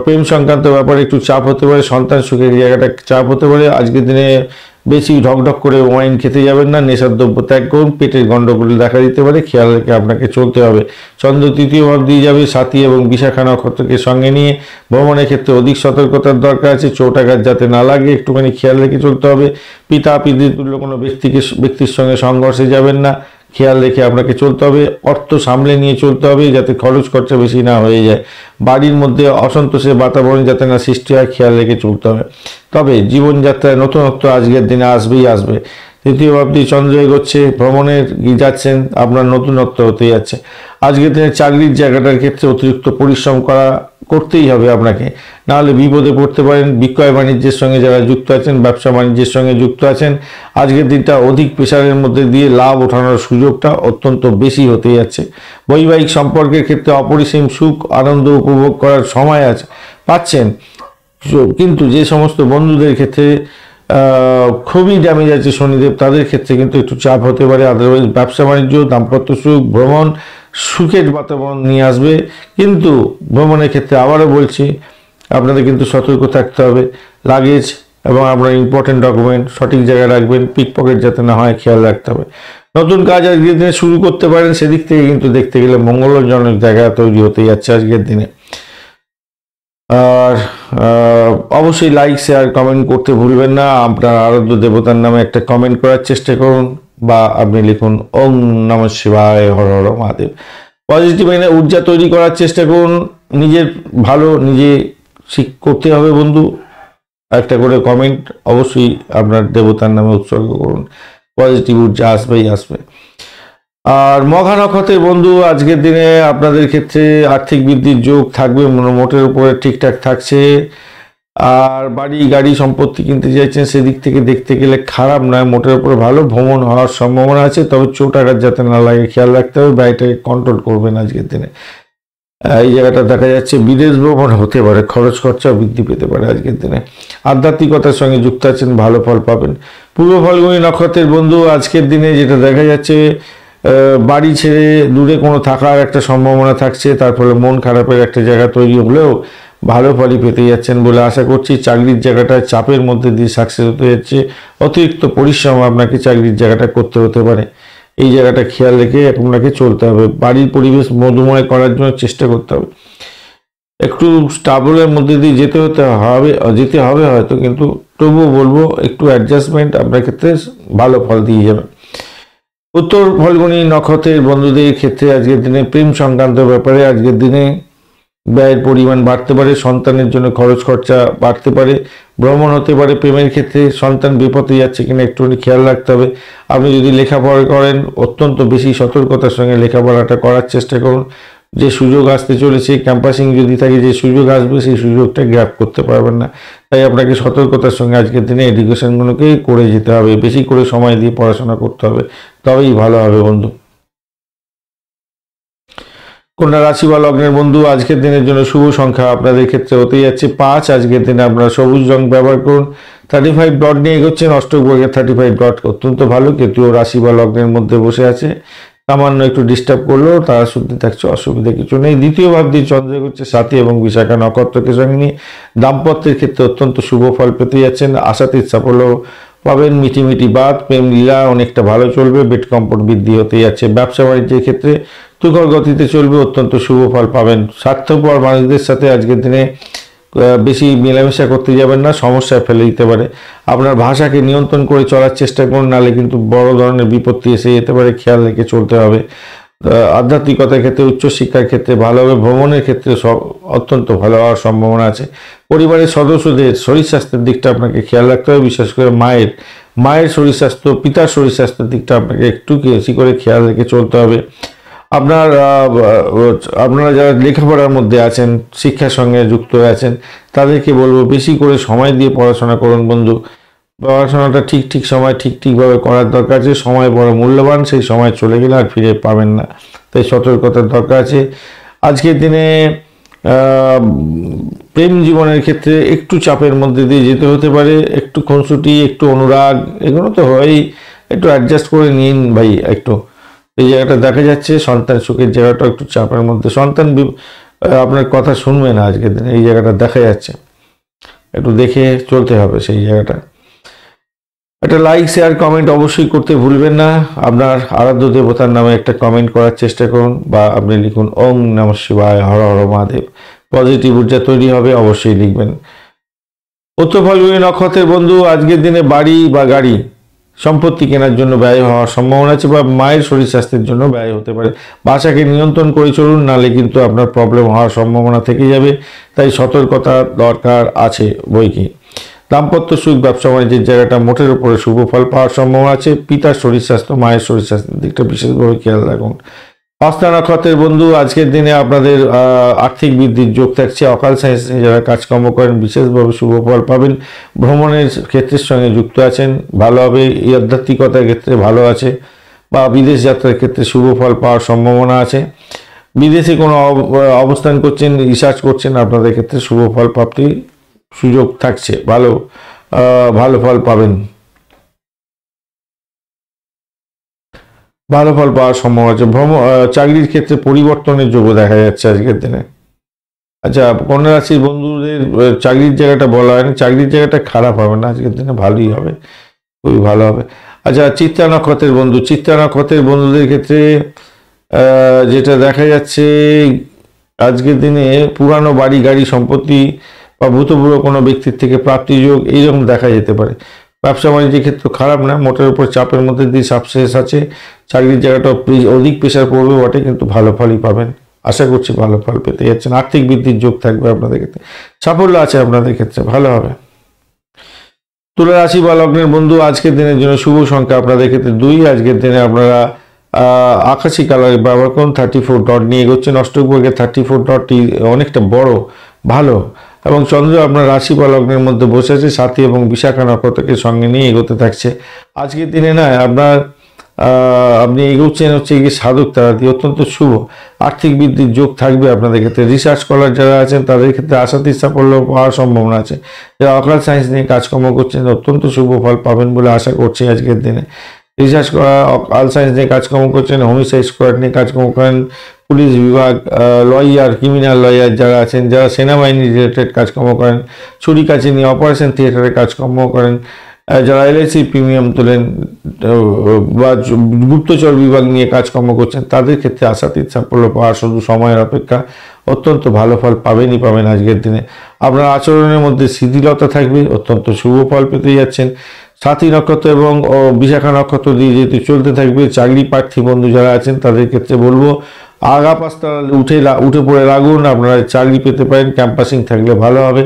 A: প্রেম সংক্রান্ত ব্যাপারে একটু চাপ হতে পারে, সন্তান সুখের জায়গাটা চাপ হতে পারে। আজকের দিনে বেশি ঢকঢক করে ওয়াইন খেতে যাবেন না, নেশার দ্রব্য ত্যাগ করুন। পেটের গন্ডগোল দেখা দিতে পারে, খেয়াল রেখে আপনাকে চলতে হবে। চন্দ্র তৃতীয় ভাব দিয়ে যাবে, সাথী এবং বিশাখা নক্ষত্রকে সঙ্গে নিয়ে ভ্রমণের ক্ষেত্রে অধিক সতর্কতার দরকার আছে। চোটাঘাত যাতে না লাগে একটুখানি খেয়াল রেখে চলতে হবে। পিতা পিতৃতুল্য কোনো ব্যক্তির সঙ্গে সংঘর্ষে যাবেন না, খেয়াল রেখে আপনাকে চলতে হবে। অর্থ সামলে নিয়ে চলতে হবে যাতে খরচ খরচা বেশি না হয়ে যায়। বাড়ির মধ্যে অসন্তোষের বাতাবরণ যাতে না সৃষ্টি হয়, খেয়াল রেখে চলতে হবে। তবে জীবনযাত্রায় নতুনত্ব আজকের দিনে আসবেই আসবে। তৃতীয় ভাবটি চন্দ্র এগোচ্ছে, ভ্রমণের যাচ্ছেন, আপনার নতুনত্ব হতে যাচ্ছে। আজকের দিনে চাকরির জায়গাটার ক্ষেত্রে অতিরিক্ত পরিশ্রম করতেই হবে আপনাকে, নাহলে বিপদে পড়তে পারেন। বিক্রয় বাণিজ্যের সঙ্গে যারা যুক্ত আছেন, ব্যবসা বাণিজ্যের সঙ্গে যুক্ত আছেন, আজকের দিনটা অধিক প্রেশারের মধ্যে দিয়ে লাভ ওঠানোর সুযোগটা অত্যন্ত বেশি হতে যাচ্ছে। বৈবাহিক সম্পর্কের ক্ষেত্রে অপরিসীম সুখ আনন্দ উপভোগ করার সময় আছে পাচ্ছেন, কিন্তু যে সমস্ত বন্ধুদের ক্ষেত্রে খুবই ড্যামেজ আছে শনিদেব, তাদের ক্ষেত্রে কিন্তু একটু চাপ হতে পারে। আদারওয়াইজ ব্যবসা বাণিজ্য, দাম্পত্য সুখ, ভ্রমণ সুখের বাতাবরণ নিয়ে আসবে। কিন্তু ভ্রমণের ক্ষেত্রে আবারও বলছি আপনাদের কিন্তু সতর্ক থাকতে হবে। লাগেজ এবং আপনার ইম্পর্টেন্ট ডকুমেন্ট সঠিক জায়গায় রাখবেন, পিকপকেট যাতে না হয় খেয়াল রাখতে হবে। নতুন কাজ আজকের দিনে শুরু করতে পারেন, সেদিক থেকে কিন্তু দেখতে গেলে মঙ্গলজনক জায়গা তৈরি হতে যাচ্ছে আজকের দিনে। আর অবশ্যই লাইক শেয়ার কমেন্ট করতে ভুলবেন না। আপনার আরাধ্য দেবতার নামে একটা কমেন্ট করার চেষ্টা করুন, বা আপনি লিখুন ওম নমঃ শিবায়, হর হর মহাদেব। পজিটিভ ঊর্জা তৈরি করার চেষ্টা করুন। নিজের ভালো নিজে করতে হবে বন্ধু। একটা করে কমেন্ট অবশ্যই আপনার দেবতার নামে উৎসর্গ করুন, পজিটিভ ঊর্জা আসবেই আসবে। আর মঘা নক্ষত্রের বন্ধু আজকের দিনে আপনাদের ক্ষেত্রে আর্থিক বৃদ্ধির যোগ থাকবে, মোটের উপরে ঠিকঠাক থাকছে। আর বাড়ি গাড়ি সম্পত্তি কিনতে চাইছেন, সেদিক থেকে দেখতে গেলে খারাপ নয়, মোটের উপরে ভালো। ভ্রমণ হওয়ার সম্ভাবনা আছে, তবে চোট আঘাত যাতে না লাগে খেয়াল রাখতে হবে। ব্যয়টাকে কন্ট্রোল করবেন আজকের দিনে। এই জায়গাটা দেখা যাচ্ছে বিদেশ ভ্রমণ হতে পারে, খরচ খরচা বৃদ্ধি পেতে পারে আজকের দিনে। আধ্যাত্মিকতার সঙ্গে যুক্ত আছেন, ভালো ফল পাবেন। পূর্ব ফাল্গুনী নক্ষত্রের বন্ধু আজকের দিনে যেটা দেখা যাচ্ছে, বাড়ি ছেড়ে দূরে কোনো থাকার একটা সম্ভাবনা থাকছে, তার ফলে মন খারাপের একটা জায়গা তৈরি হলেও ভালো ফলই পেতে যাচ্ছেন বলে আশা করছি। চাকরির জায়গাটায় চাপের মধ্যে দিয়ে সাকসেস হতে যাচ্ছে। অতিরিক্ত পরিশ্রম আপনাকে চাকরির জায়গাটা করতে হতে পারে, এই জায়গাটা খেয়াল রেখে আপনাকে চলতে হবে। বাড়ির পরিবেশ মধুময় করার জন্য চেষ্টা করতে হবে। একটু স্টাবলের মধ্যে দিয়ে যেতে হবে হয়তো, কিন্তু তবুও বলবো একটু অ্যাডজাস্টমেন্ট আপনার ক্ষেত্রে ভালো ফল দিয়ে যাবে। উত্তর ফাল্গুনী নক্ষত্রের বন্ধুদের ক্ষেত্রে আজকের দিনে প্রেম সংক্রান্ত ব্যাপারে আজকের দিনে ব্যয়ের পরিমাণ বাড়তে পারে, সন্তানের জন্য খরচ খরচা বাড়তে পারে, ভ্রমণ হতে পারে। প্রেমের ক্ষেত্রে সন্তান বিপদে যাচ্ছে কিনা একটুখানি খেয়াল রাখতে হবে। আপনি যদি লেখাপড়া করেন অত্যন্ত বেশি সতর্কতার সঙ্গে লেখাপড়াটা করার চেষ্টা করুন। যে সুযোগ আসতে চলেছে, ক্যাম্পাসিং যদি থাকে যে সুযোগ আসবে সেই সুযোগটা গ্র্যাব করতে পারবেন না। তাই আপনাকে সতর্কতার সঙ্গে আজকের দিনে এডুকেশনগুলোকে করে যেতে হবে, বেশি করে সময় দিয়ে পড়াশোনা করতে হবে, তবেই ভালো হবে বন্ধু। কন্যা রাশি বা লগ্নের বন্ধু, আজকের দিনের জন্য শুভ সংখ্যা আপনাদের ক্ষেত্রে হতে যাচ্ছে 5। আজকের দিনে আপনারা সবুজ রং ব্যবহার করুন। 35 ডট নিয়ে এগোচ্ছেন, অষ্টক বর্গের 35 ডট অত্যন্ত ভালো। কেতুও রাশি বা লগ্নের মধ্যে বসে আছে, সামান্য একটু ডিস্টার্ব করলেও তারা শুনতে থাকছে, অসুবিধা কিছু নেই। দ্বিতীয় ভাব দিয়ে চন্দ্র করছে সাথী এবং বিশাখা নক্ষত্রকে সঙ্গে নিয়ে দাম্পত্যের ক্ষেত্রে অত্যন্ত শুভ ফল পেতে যাচ্ছেন। আশাতীত সাফল্য পাবেন, মিটিমিটি বাদ, প্রেম লীলা অনেকটা ভালো চলবে, বেড কম্পট বৃদ্ধি হতে যাচ্ছে। ব্যবসা বাণিজ্যের ক্ষেত্রে তুখর গতিতে চলবে, অত্যন্ত শুভ ফল পাবেন। স্বার্থপর মানুষদের সাথে আজকের দিনে বেশি মেলামেশা করতে যাবেন না, সমস্যায় ফেলে দিতে পারে। আপনার ভাষাকে নিয়ন্ত্রণ করে চলার চেষ্টা করুন, নাহলে কিন্তু বড় ধরনের বিপত্তি এসে যেতে পারে, খেয়াল রেখে চলতে হবে। আধ্যাত্মিকতার ক্ষেত্রে, উচ্চশিক্ষার ক্ষেত্রে ভালো হবে। ভ্রমণের ক্ষেত্রে অত্যন্ত ভালো হওয়ার সম্ভাবনা আছে। পরিবারের সদস্যদের শরীর স্বাস্থ্যের দিকটা আপনাকে খেয়াল রাখতে হবে, বিশেষ করে মায়ের শরীর স্বাস্থ্য, পিতার শরীর স্বাস্থ্যের দিকটা আপনাকে একটু বেশি করে খেয়াল রেখে চলতে হবে। আপনারা যারা লেখাপড়ার মধ্যে আছেন, শিক্ষার সঙ্গে যুক্ত হয়ে আছেন, তাদেরকে বলবো বেশি করে সময় দিয়ে পড়াশোনা করুন বন্ধু। পড়াশোনাটা ঠিক সময় ঠিকভাবে করার দরকার আছে। সময় বড় মূল্যবান, সেই সময় চলে গেলে আর ফিরে পাবেন না, তাই সতর্কতার দরকার আছে। আজকের দিনে প্রেম জীবনের ক্ষেত্রে একটু চাপের মধ্যে দিয়ে যেতে হতে পারে, একটু খুনসুটি, একটু অনুরাগ, এগুলো তো হয়ই, একটু অ্যাডজাস্ট করে নিন ভাই। একটু এই জায়গাটা দেখা যাচ্ছে, সন্তান সুখের জায়গাটা একটু চাপের মধ্যে, সন্তান আপনার কথা শুনবে না আজকের দিনে, এই জায়গাটা দেখা যাচ্ছে, একটু দেখে চলতে হবে সেই জায়গাটা। একটা লাইক শেয়ার কমেন্ট অবশ্যই করতে ভুলবেন না। আপনার আরাধ্য দেবতার নামে একটা কমেন্ট করার চেষ্টা করুন, বা আপনি লিখুন ওং নমঃ শিবায়, হর হর মহাদেব। পজিটিভ ঊর্জা তৈরি হবে, অবশ্যই লিখবেন। উত্তর ফাল্গুনী নক্ষত্রের বন্ধু, আজকের দিনে বাড়ি বা গাড়ি সম্পত্তি কেনার জন্য ব্যয় হওয়ার সম্ভাবনা আছে, বা মায়ের শরীর স্বাস্থ্যের জন্য ব্যয় হতে পারে। ভাষাকে নিয়ন্ত্রণ করে চলুন, নাহলে কিন্তু আপনার প্রবলেম হওয়ার সম্ভাবনা থেকে যাবে, তাই সতর্কতা দরকার আছে বইকি। দাম্পত্য সুখ, ব্যবসা বাণিজ্যের জায়গাটা মোটের উপরে শুভ ফল পাওয়ার সম্ভাবনা আছে। পিতার শরীর স্বাস্থ্য, মায়ের শরীর স্বাস্থ্যের দিকটা বিশেষভাবে খেয়াল রাখুন। হস্তা নক্ষত্রের বন্ধু, আজকের দিনে আপনাদের আর্থিক বৃদ্ধির যোগ থাকছে। অকাল সায়েন্স নিয়ে যারা কাজকর্ম করেন বিশেষভাবে শুভ ফল পাবেন। ভ্রমণের ক্ষেত্রের সঙ্গে যুক্ত আছেন, ভালো হবে। এই আধ্যাত্মিকতার ক্ষেত্রে ভালো আছে, বা বিদেশ যাত্রার ক্ষেত্রে শুভ ফল পাওয়ার সম্ভাবনা আছে। বিদেশে কোনো অবস্থান করছেন, রিসার্চ করছেন, আপনাদের ক্ষেত্রে শুভ ফল প্রাপ্তির সুযোগ থাকছে, ভালো ফল পাবেন, ভালো ফল পাওয়ার সম্ভাবনা আছে। চাকরির ক্ষেত্রে পরিবর্তনের যোগ্য দেখা যাচ্ছে আজকের দিনে। আচ্ছা, কন্যা রাশির বন্ধুদের চাকরির জায়গাটা বলা হয় না, চাকরির জায়গাটা খারাপ হবে না আজকের দিনে, ভালোই হবে, খুবই ভালো হবে। আচ্ছা, চিত্রা নক্ষত্রের বন্ধু, চিত্রা নক্ষত্রের বন্ধুদের ক্ষেত্রে যেটা দেখা যাচ্ছে আজকের দিনে পুরানো বাড়ি গাড়ি সম্পত্তি বা ভূতপূর্ব কোনো ব্যক্তির থেকে প্রাপ্তিযোগ এইরকম দেখা যেতে পারে। ব্যবসা বাণিজ্যের ক্ষেত্রে খারাপ না, মোটের উপর চাপের মধ্যে দিয়ে সাকসেস আছে। চাকরির জায়গাটা অধিক প্রেশার পড়বে বটে, কিন্তু ভালো ফলই পাবেন, আশা করছি ভালো ফল পেতে যাচ্ছেন। আর্থিক বৃদ্ধির যোগ থাকবে আপনাদের ক্ষেত্রে, সাফল্য আছে আপনাদের ক্ষেত্রে, ভালো হবে। তুলা রাশি বা লগ্নের বন্ধু, আজকের দিনের জন্য শুভ সংখ্যা আপনাদের ক্ষেত্রে 2। আজকের দিনে আপনারা আকাশি কালার ব্যবহার করুন। 34 ডট নিয়ে এগোচ্ছেন, অষ্টক বর্গের 34 ডটটি অনেকটা বড়, ভালো। এবং চন্দ্র আপনার রাশি বা লগ্নের মধ্যে বসে আছে, সাথী এবং বিশাখা নক্ষত্রকে সঙ্গে নিয়ে এগোতে থাকছে। আজকের দিনে না আপনি এগোচ্ছেন হচ্ছে গিয়ে সাধক তারা দিয়ে, অত্যন্ত শুভ। আর্থিক বৃদ্ধির যোগ থাকবে আপনাদের ক্ষেত্রে। রিসার্চ স্কলার যারা আছেন তাদের ক্ষেত্রে আশাতীত সাফল্য পাওয়ার সম্ভাবনা আছে। যারা অকাল সায়েন্স নিয়ে কাজকর্ম করছেন অত্যন্ত শুভ ফল পাবেন বলে আশা করছি আজকের দিনে। রিসার্চ করা, অল সায়েন্স নিয়ে কাজকর্ম করছেন, হোমিসাইড স্কোয়াড নিয়ে কাজকর্ম করেন, পুলিশ বিভাগ, লয়ার, ক্রিমিনাল লয়ার যারা আছেন, যারা সেনাবাহিনী রিলেটেড কাজকর্ম করেন, ছুরি কাছে নিয়ে অপারেশন থিয়েটারে কাজকর্ম করেন, যারা এলআইসি প্রিমিয়াম তোলেন বা গুপ্তচর বিভাগ নিয়ে কাজকর্ম করছেন, তাদের ক্ষেত্রে আশাতীত সাফল্য পাওয়ার শুধু সময়ের অপেক্ষা। অত্যন্ত ভালো ফল পাবেন আজকের দিনে। আপনার আচরণের মধ্যে শিথিলতা থাকবে, অত্যন্ত শুভ ফল পেতে যাচ্ছেন। সাথী নক্ষত্র এবং বিশাখা নক্ষত্র দিয়ে যেহেতু চলতে থাকবে, চাকরি প্রার্থী বন্ধু যারা আছেন তাদের ক্ষেত্রে বলবো আগা পাঁচটা উঠে পড়ে লাগুন, আপনারা চাকরি পেতে পারেন। ক্যাম্পাসিং থাকলে ভালো হবে,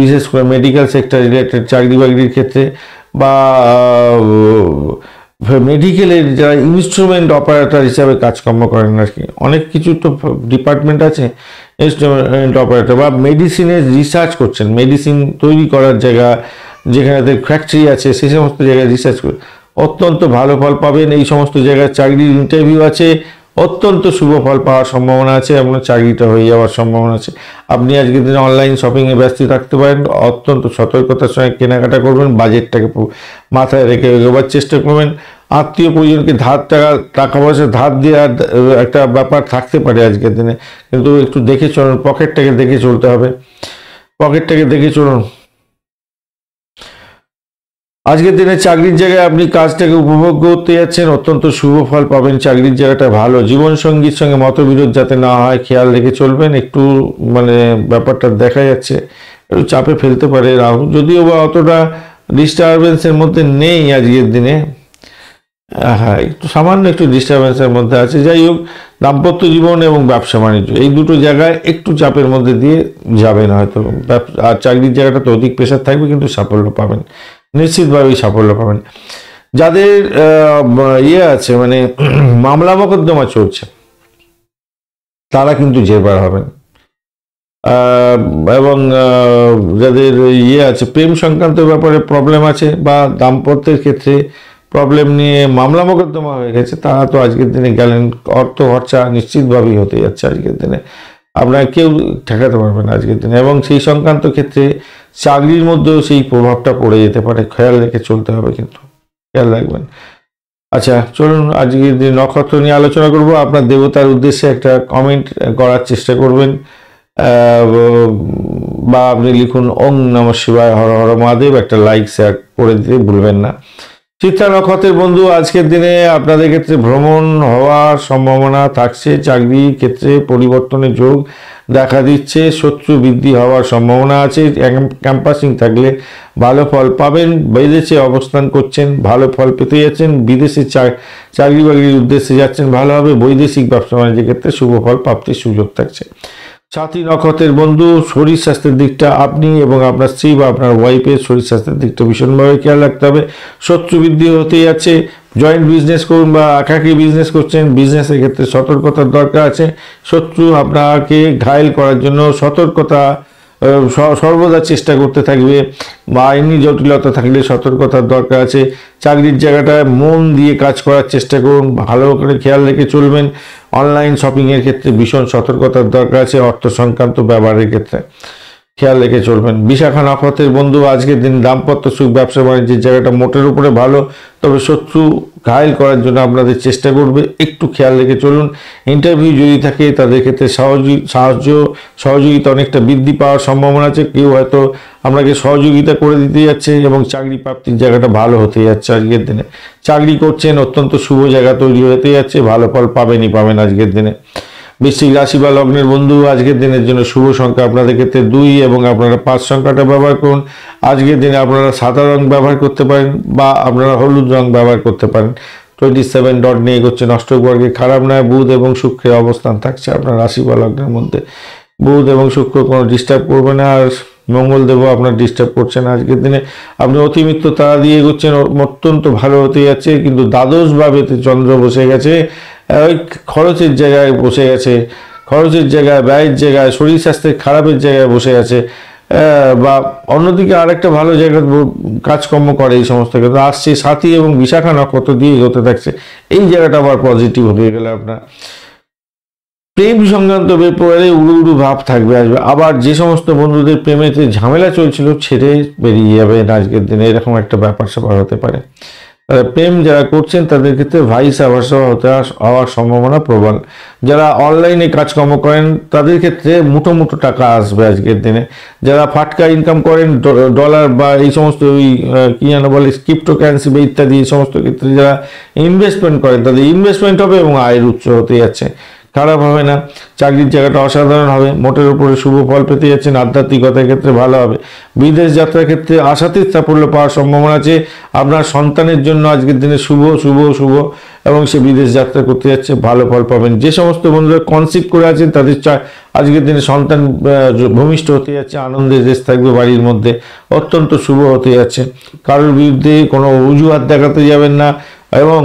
A: বিশেষ করে মেডিকেল সেক্টর রিলেটেড চাকরি বাকরির ক্ষেত্রে, বা মেডিকেলের যারা ইনস্ট্রুমেন্ট অপারেটর হিসাবে কাজকর্ম করেন আর কি, অনেক কিছু তো ডিপার্টমেন্ট আছে, ইনস্ট্রুমেন্ট অপারেটর বা মেডিসিনের রিসার্চ করছেন, মেডিসিন তৈরি করার জায়গা যেখানে ফ্যাক্টরি আছে সেই সমস্ত জায়গায় রিসার্চ করে অত্যন্ত ভালো ফল পাবেন। এই সমস্ত জায়গায় চাকরির ইন্টারভিউ আছে, অত্যন্ত শুভ ফল পাওয়ার সম্ভাবনা আছে এবং চাকরিটা হয়ে যাওয়ার সম্ভাবনা আছে। আপনি আজকের দিনে অনলাইন শপিংয়ে ব্যস্ত থাকতে পারেন, অত্যন্ত সতর্কতার সঙ্গে কেনাকাটা করবেন, বাজেটটাকে মাথায় রেখে এগোবার চেষ্টা করবেন। আত্মীয় পরিজনকে টাকা পয়সা ধার দেওয়ার একটা ব্যাপার থাকতে পারে আজকের দিনে, কিন্তু একটু দেখে চলুন, পকেটটাকে দেখে চলতে হবে, পকেটটাকে দেখে চলুন। আজকের দিনে চাকরির জায়গায় আপনি কাজটাকে উপভোগ করতে যাচ্ছেন, অত্যন্ত শুভ ফল পাবেন, চাকরির জায়গাটা ভালো। জীবনসঙ্গীর সঙ্গে মতবিরোধ যাতে না হয় খেয়াল রেখে চলবেন। একটু ব্যাপারটা দেখা যাচ্ছে একটু চাপে ফেলতে পারে রাহু, যদিও বা অতটা ডিস্টারবেন্সের মধ্যে নেই আজকের দিনে, হ্যাঁ একটু সামান্য একটু ডিস্টারবেন্সের মধ্যে আছে। যাই হোক, দাম্পত্য জীবন এবং ব্যবসা বাণিজ্য এই দুটো জায়গায় একটু চাপের মধ্যে দিয়ে যাবেন হয়তো। আর চাকরির জায়গাটাতে অধিক প্রেশার থাকবে, কিন্তু সাফল্য পাবেন, নিশ্চিতভাবেই সাফল্য পাবেন। যাদের আছে মামলা মোকদ্দমা চলছে তারা কিন্তু জেরবার হবেন, এবং যাদের আছে প্রেম সংক্রান্ত ব্যাপারে প্রবলেম আছে বা দাম্পত্যের ক্ষেত্রে প্রবলেম নিয়ে মামলা মোকদ্দমা হয়ে গেছে, তারা তো আজকের দিনে গেলেন, অর্থ খরচা নিশ্চিতভাবেই হতে যাচ্ছে আজকের দিনে, আপনারা কেউ ঠেকাতে পারবেন আজকের দিনে। এবং সেই সংক্রান্ত ক্ষেত্রে চাকরির মধ্যেও সেই প্রভাবটা পড়ে যেতে পারে, খেয়াল রেখে চলতে হবে, কিন্তু খেয়াল রাখবেন। আচ্ছা চলুন আজকের দিন নক্ষত্র নিয়ে আলোচনা করব। আপনার দেবতার উদ্দেশ্যে একটা কমেন্ট করার চেষ্টা করবেন, বা আপনি লিখুন ওং নমঃ শিবায়, হর হর মহাদেব, একটা লাইক শেয়ার করে দিতে ভুলবেন না। চিত্রা নক্ষত্রের বন্ধু, আজকের দিনে আপনাদের ক্ষেত্রে ভ্রমণ হওয়ার সম্ভাবনা থাকছে, চাকরির ক্ষেত্রে পরিবর্তনের যোগ দেখা দিচ্ছে, শত্রু বৃদ্ধি হওয়ার সম্ভাবনা আছে, ক্যাম্পাসিং থাকলে ভালো ফল পাবেন, বিদেশে অবস্থান করছেন ভালো ফল পেতে যাচ্ছেন, বিদেশে চাকরি বাকরির উদ্দেশ্যে যাচ্ছেন ভালো হবে, বৈদেশিক ব্যবসা বাণিজ্যের ক্ষেত্রে শুভ ফল প্রাপ্তির সুযোগ থাকছে। সাথী নক্ষত্রের বন্ধু, শরীর স্বাস্থ্যের দিকটা আপনি এবং আপনার স্ত্রী বা আপনার ওয়াইফের শরীর স্বাস্থ্যের দিকটা ভীষণভাবে খেয়াল রাখতে হবে। শত্রু বৃদ্ধি হতে যাচ্ছে, জয়েন্ট বিজনেস করুন বা একাকী বিজনেস করছেন, বিজনেসের ক্ষেত্রে সতর্কতার দরকার আছে। শত্রু আপনাকে ঘায়েল করার জন্য সতর্কতা সর্বদা চেষ্টা করতে থাকবে, বা আইনি জটিলতা থাকলে সতর্কতার দরকার আছে। চাকরির জায়গাটায় মন দিয়ে কাজ করার চেষ্টা করুন, ভালো করে খেয়াল রেখে চলবেন। অনলাইন শপিংয়ের ক্ষেত্রে ভীষণ সতর্কতার দরকার আছে, অর্থ সংক্রান্ত ব্যবহারের ক্ষেত্রে খেয়াল রেখে চলবেন। বিশাখা নক্ষত্রের বন্ধু, আজকের দিন দাম্পত্য সুখ, ব্যবসা বাণিজ্যের জায়গাটা মোটের উপরে ভালো, তবে শত্রু ঘায়েল করার জন্য আপনাদের চেষ্টা করবে, একটু খেয়াল রেখে চলুন। ইন্টারভিউ যদি থাকে তাদের ক্ষেত্রে সহযোগিতা অনেকটা বৃদ্ধি পাওয়ার সম্ভাবনা আছে, কেউ হয়তো আপনাকে সহযোগিতা করে দিতে যাচ্ছে এবং চাকরি প্রাপ্তির জায়গাটা ভালো হতে যাচ্ছে আজকের দিনে। চাকরি করছেন, অত্যন্ত শুভ জায়গা তৈরি হতে যাচ্ছে, ভালো ফল পাবেন আজকের দিনে। বৃশ্চিক রাশি বা লগ্নের বন্ধু, আজকের দিনের জন্য শুভ সংখ্যা আপনাদের ক্ষেত্রে 2 এবং আপনারা 5 সংখ্যাটা ব্যবহার করুন। আজকের দিনে আপনারা সাদা রং ব্যবহার করতে পারেন বা আপনারা হলুদ রং ব্যবহার করতে পারেন। 27 ডট নিয়ে এগোচ্ছেন, অষ্টবর্গে খারাপ নয়, বুধ এবং শুক্রের অবস্থান থাকছে আপনার রাশি বা লগ্নের মধ্যে। বুধ এবং শুক্র কোনো ডিস্টার্ব করবে না, আর মঙ্গলদেবও আপনার ডিস্টার্ব করছে না আজকের দিনে। আপনি অতিমিত্র তারা দিয়ে এগোচ্ছেন, অত্যন্ত ভালো হতে যাচ্ছে, কিন্তু দ্বাদশ ভাবেতে চন্দ্র বসে গেছে, ওই খরচের জায়গায় বসে গেছে, খরচের জায়গায়, ব্যয়ের জায়গায়, শরীর স্বাস্থ্যের খারাপের জায়গায় বসে আছে, বা অন্যদিকে আরেকটা ভালো জায়গায় কাজকর্ম করে এই সমস্ত ক্ষেত্রে আসছে। সাথী এবং বিশাখা নক্ষত্র দিয়ে এগোতে থাকছে, এই জায়গাটা আবার পজিটিভ হয়ে গেলে আপনার প্রেম সংক্রান্ত ব্যাপারে উড়ু ভাব থাকবে, আসবে। আবার যে সমস্ত বন্ধুদের প্রেমেতে ঝামেলা চলছিল ছেড়ে বেরিয়ে যাবে আজকের দিনে, এরকম একটা ব্যাপার স্যাপার হতে পারে। প্রেম যারা করছেন তাদের ক্ষেত্রে ভাইস ভার্সা হওয়ার সম্ভাবনা প্রবল। যারা অনলাইনে কাজকর্ম করেন তাদের ক্ষেত্রে মুঠো টাকা আসবে আজকের দিনে। যারা ফাটকা ইনকাম করেন, ডলার বা এই সমস্ত ওই কি যেন বলে ক্রিপ্টো কারেন্সি বা ইত্যাদি, এই সমস্ত ক্ষেত্রে যারা ইনভেস্টমেন্ট করেন তাদের ইনভেস্টমেন্ট হবে এবং আয়ের উৎস হতে যাচ্ছে, খারাপ হবে না। চাকরির জায়গাটা অসাধারণ হবে, মোটের উপরে শুভ ফল পেতে যাচ্ছেন, আধ্যাত্মিকতার ক্ষেত্রে ভালো হবে। বিদেশ যাত্রার ক্ষেত্রে আশাতীত সাফল্য পাওয়ার সম্ভাবনা আছে। আপনার সন্তানের জন্য আজকের দিনে শুভ এবং সে বিদেশ যাত্রা করতে যাচ্ছে, ভালো ফল পাবেন। যে সমস্ত বন্ধুরা কনসিভ করে আছেন তাদের আজকের দিনে সন্তান ভূমিষ্ঠ হতে যাচ্ছে, আনন্দের দেশ থাকবে বাড়ির মধ্যে, অত্যন্ত শুভ হতে যাচ্ছে। কারোর বিরুদ্ধে কোনো অজুহাত দেখাতে যাবেন না, এবং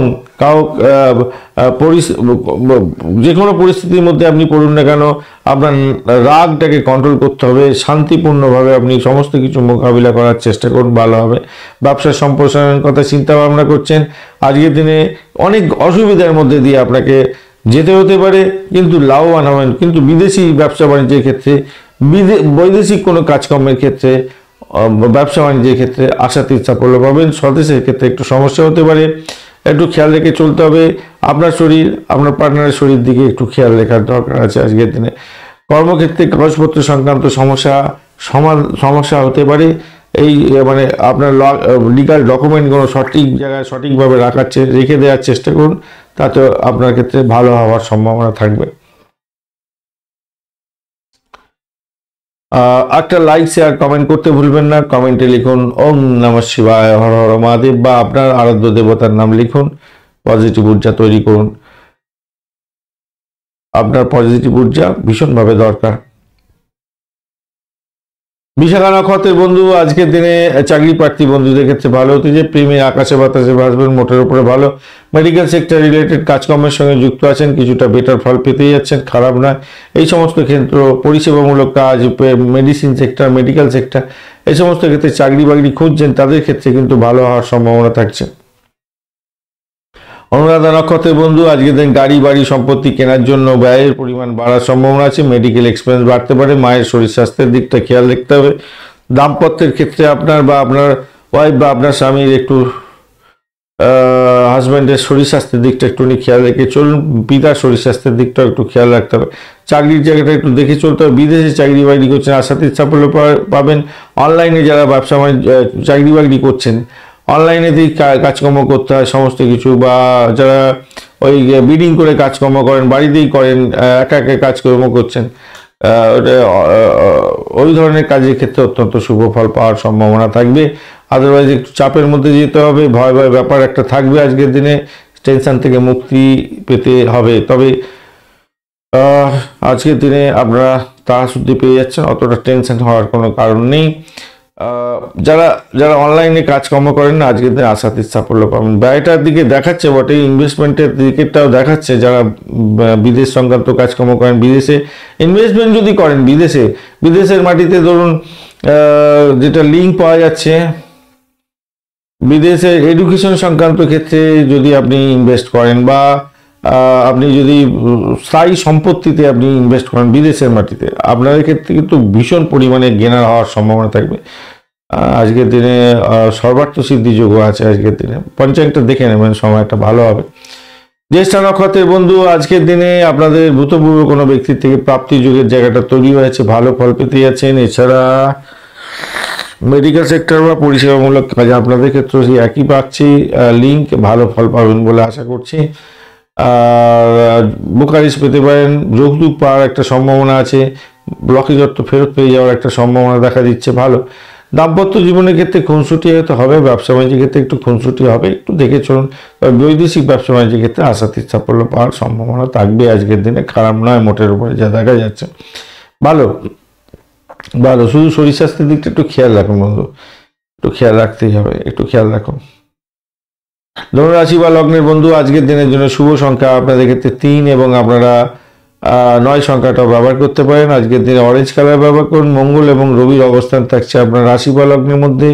A: যে কোনো পরিস্থিতির মধ্যে আপনি পড়ুন না কেন, আপনার রাগটাকে কন্ট্রোল করতে হবে, শান্তিপূর্ণভাবে আপনি সমস্ত কিছু মোকাবিলা করার চেষ্টা করুন, ভালো হবে। ব্যবসার সম্প্রসারণের কথা চিন্তা ভাবনা করছেন, আজকের দিনে অনেক অসুবিধার মধ্যে দিয়ে আপনাকে যেতে হতে পারে, কিন্তু লাভবান হবেন। কিন্তু বিদেশি ব্যবসা বাণিজ্যের ক্ষেত্রে, বৈদেশিক কোনো কাজকর্মের ক্ষেত্রে, ব্যবসা বাণিজ্যের ক্ষেত্রে আশাতীত সাফল্য পাবেন। স্বদেশের ক্ষেত্রে একটু সমস্যা হতে পারে, একটু খেয়াল রেখে চলতে হবে। আপনার শরীর, আপনার পার্টনারের শরীর দিকে একটু খেয়াল রাখার দরকার আছে আজকের দিনে। কর্মক্ষেত্রে কাগজপত্র সংক্রান্ত সমস্যা হতে পারে। এই মানে আপনার লিগাল ডকুমেন্টগুলো সঠিক জায়গায় সঠিকভাবে রেখে দেওয়ার চেষ্টা করুন, তাতে আপনার ক্ষেত্রে ভালো হওয়ার সম্ভাবনা থাকবে। একটা লাইক শেয়ার কমেন্ট করতে ভুলবেন না। কমেন্টে লিখুন ওম নমঃ শিবায়, হর হর মহাদেব, বা আপনার আরাধ্য দেবতার নাম লিখুন। পজিটিভ ঊর্জা তৈরি করুন, আপনার পজিটিভ ঊর্জা ভীষণভাবে দরকার। বিশাখা নক্ষত্রের বন্ধু, আজকের দিনে চাকরি প্রার্থী বন্ধুদের ক্ষেত্রে ভালো হতে যে প্রেমে আকাশে বাতাসে ভাসবেন, মোটের উপরে ভালো। মেডিকেল সেক্টর রিলেটেড কাজকর্মের সঙ্গে যুক্ত আছেন, কিছুটা বেটার ফল পেতেই যাচ্ছেন, খারাপ নয়। এই সমস্ত ক্ষেত্র, পরিষেবামূলক কাজ, মেডিসিন সেক্টর, মেডিকেল সেক্টর, এই সমস্ত ক্ষেত্রে চাকরি বাকরি খুঁজছেন, তাদের ক্ষেত্রে কিন্তু ভালো হওয়ার সম্ভাবনা থাকছে। অনুরাধা নক্ষত্রের বন্ধু, আজকের দিন গাড়ি বাড়ি সম্পত্তি কেনার জন্য ব্যয়ের পরিমাণ বাড়ার সম্ভাবনা আছে। মেডিকেল এক্সপেন্স বাড়তে পারে, মায়ের শরীর স্বাস্থ্যের দিকটা খেয়াল রাখতে হবে। দাম্পত্যের ক্ষেত্রে আপনার বা আপনার ওয়াইফ বা আপনার স্বামীর একটু হাজব্যান্ডের শরীর স্বাস্থ্যের দিকটা একটু খেয়াল রেখে চলুন। পিতার শরীর স্বাস্থ্যের দিকটাও একটু খেয়াল রাখতে হবে। চাকরির জায়গাটা একটু দেখে চলতে হবে। বিদেশে চাকরি বাকরি করছেন, আশাতীত সাফল্য পাবেন। অনলাইনে যারা ব্যবসা চাকরি বাকরি করছেন, অনলাইনেতেই কাজকর্ম করতে হয় সমস্ত কিছু, বা যারা ওই বিডিং করে কাজকর্ম করেন, বাড়িতেই করেন, একা একা কাজকর্ম করছেন, ওই ধরনের কাজের ক্ষেত্রে অত্যন্ত শুভ ফল পাওয়ার সম্ভাবনা থাকবে। আদারওয়াইজ একটু চাপের মধ্যে যেতে হবে, ভয় ভয় ব্যাপার একটা থাকবে। আজকের দিনে টেনশন থেকে মুক্তি পেতে হবে। তবে আজকের দিনে আপনারা তাড়াশুদ্ধি পেয়ে যাচ্ছেন, অতটা টেনশন হওয়ার কোনো কারণ নেই। যারা অনলাইনে কাজকর্ম করেন না, আজকের দিনে আশাতীত সাফল্য পাবেন। ব্যয়টার দিকে দেখাচ্ছে বটে, ইনভেস্টমেন্টের দিকেটাও দেখাচ্ছে। যারা বিদেশ সংক্রান্ত কাজকর্ম করেন, বিদেশে ইনভেস্টমেন্ট যদি করেন, বিদেশের মাটিতে ধরুন যেটা লিঙ্ক পাওয়া যাচ্ছে, বিদেশে এডুকেশন সংক্রান্ত ক্ষেত্রে যদি আপনি ইনভেস্ট করেন, বা আপনি যদি স্থায়ী সম্পত্তিতে আপনি ইনভেস্ট করেন বিদেশের মাটিতে, আপনাদের ক্ষেত্রে কিন্তু ভীষণ পরিমাণে গেনার হওয়ার সম্ভাবনা থাকবে। আজকের দিনে সর্বার্থ সিদ্ধি যোগ আছে। আজকের দিনে পঞ্চাঙ্গটা দেখে নেবেন, সময়টা ভালো হবে। জ্যেষ্ঠা নক্ষত্রের বন্ধু, আজকের দিনে আপনাদের ভূতপূর্ব কোনো ব্যক্তির থেকে প্রাপ্তি যোগের জায়গাটা তৈরি হয়েছে, ভালো ফল পেতে যাচ্ছেন। এছাড়া মেডিকেল সেক্টর বা পরিষেবামূলক কাজে আপনাদের ক্ষেত্রে সেই একই পাচ্ছি লিঙ্ক, ভালো ফল পাবেন বলে আশা করছি। বুকারিশ পেতে পারেন, যৌতুক পাওয়ার একটা সম্ভাবনা আছে, ব্লকেজ অর্থ ফেরত পেয়ে যাওয়ার একটা সম্ভাবনা দেখা দিচ্ছে, ভালো। দাম্পত্য জীবনের ক্ষেত্রে খুনসুটি হয়তো হবে, ব্যবসা বাণিজ্যের ক্ষেত্রে একটু খুনসুটি হবে, একটু দেখে চলুন। বৈদেশিক ব্যবসা বাণিজ্যের ক্ষেত্রে আশাতীত সাফল্য পাওয়ার সম্ভাবনা থাকবে আজকের দিনে, খারাপ নয় মোটের উপরে যা দেখা যাচ্ছে, ভালো। শুধু শরীর স্বাস্থ্যের দিকটা একটু খেয়াল রাখুন বন্ধু, একটু খেয়াল রাখতেই হবে, একটু খেয়াল রাখুন। ধনুরাশি বা লগ্নের বন্ধু, আজকের দিনের জন্য শুভ সংখ্যা আপনাদের ক্ষেত্রে 3 এবং আপনারা 9 সংখ্যাটাও ব্যবহার করতে পারেন। আজকের দিনে অরেঞ্জ কালার ব্যবহার করুন। মঙ্গল এবং রবির অবস্থান থাকছে আপনার রাশি বা লগ্নের মধ্যে।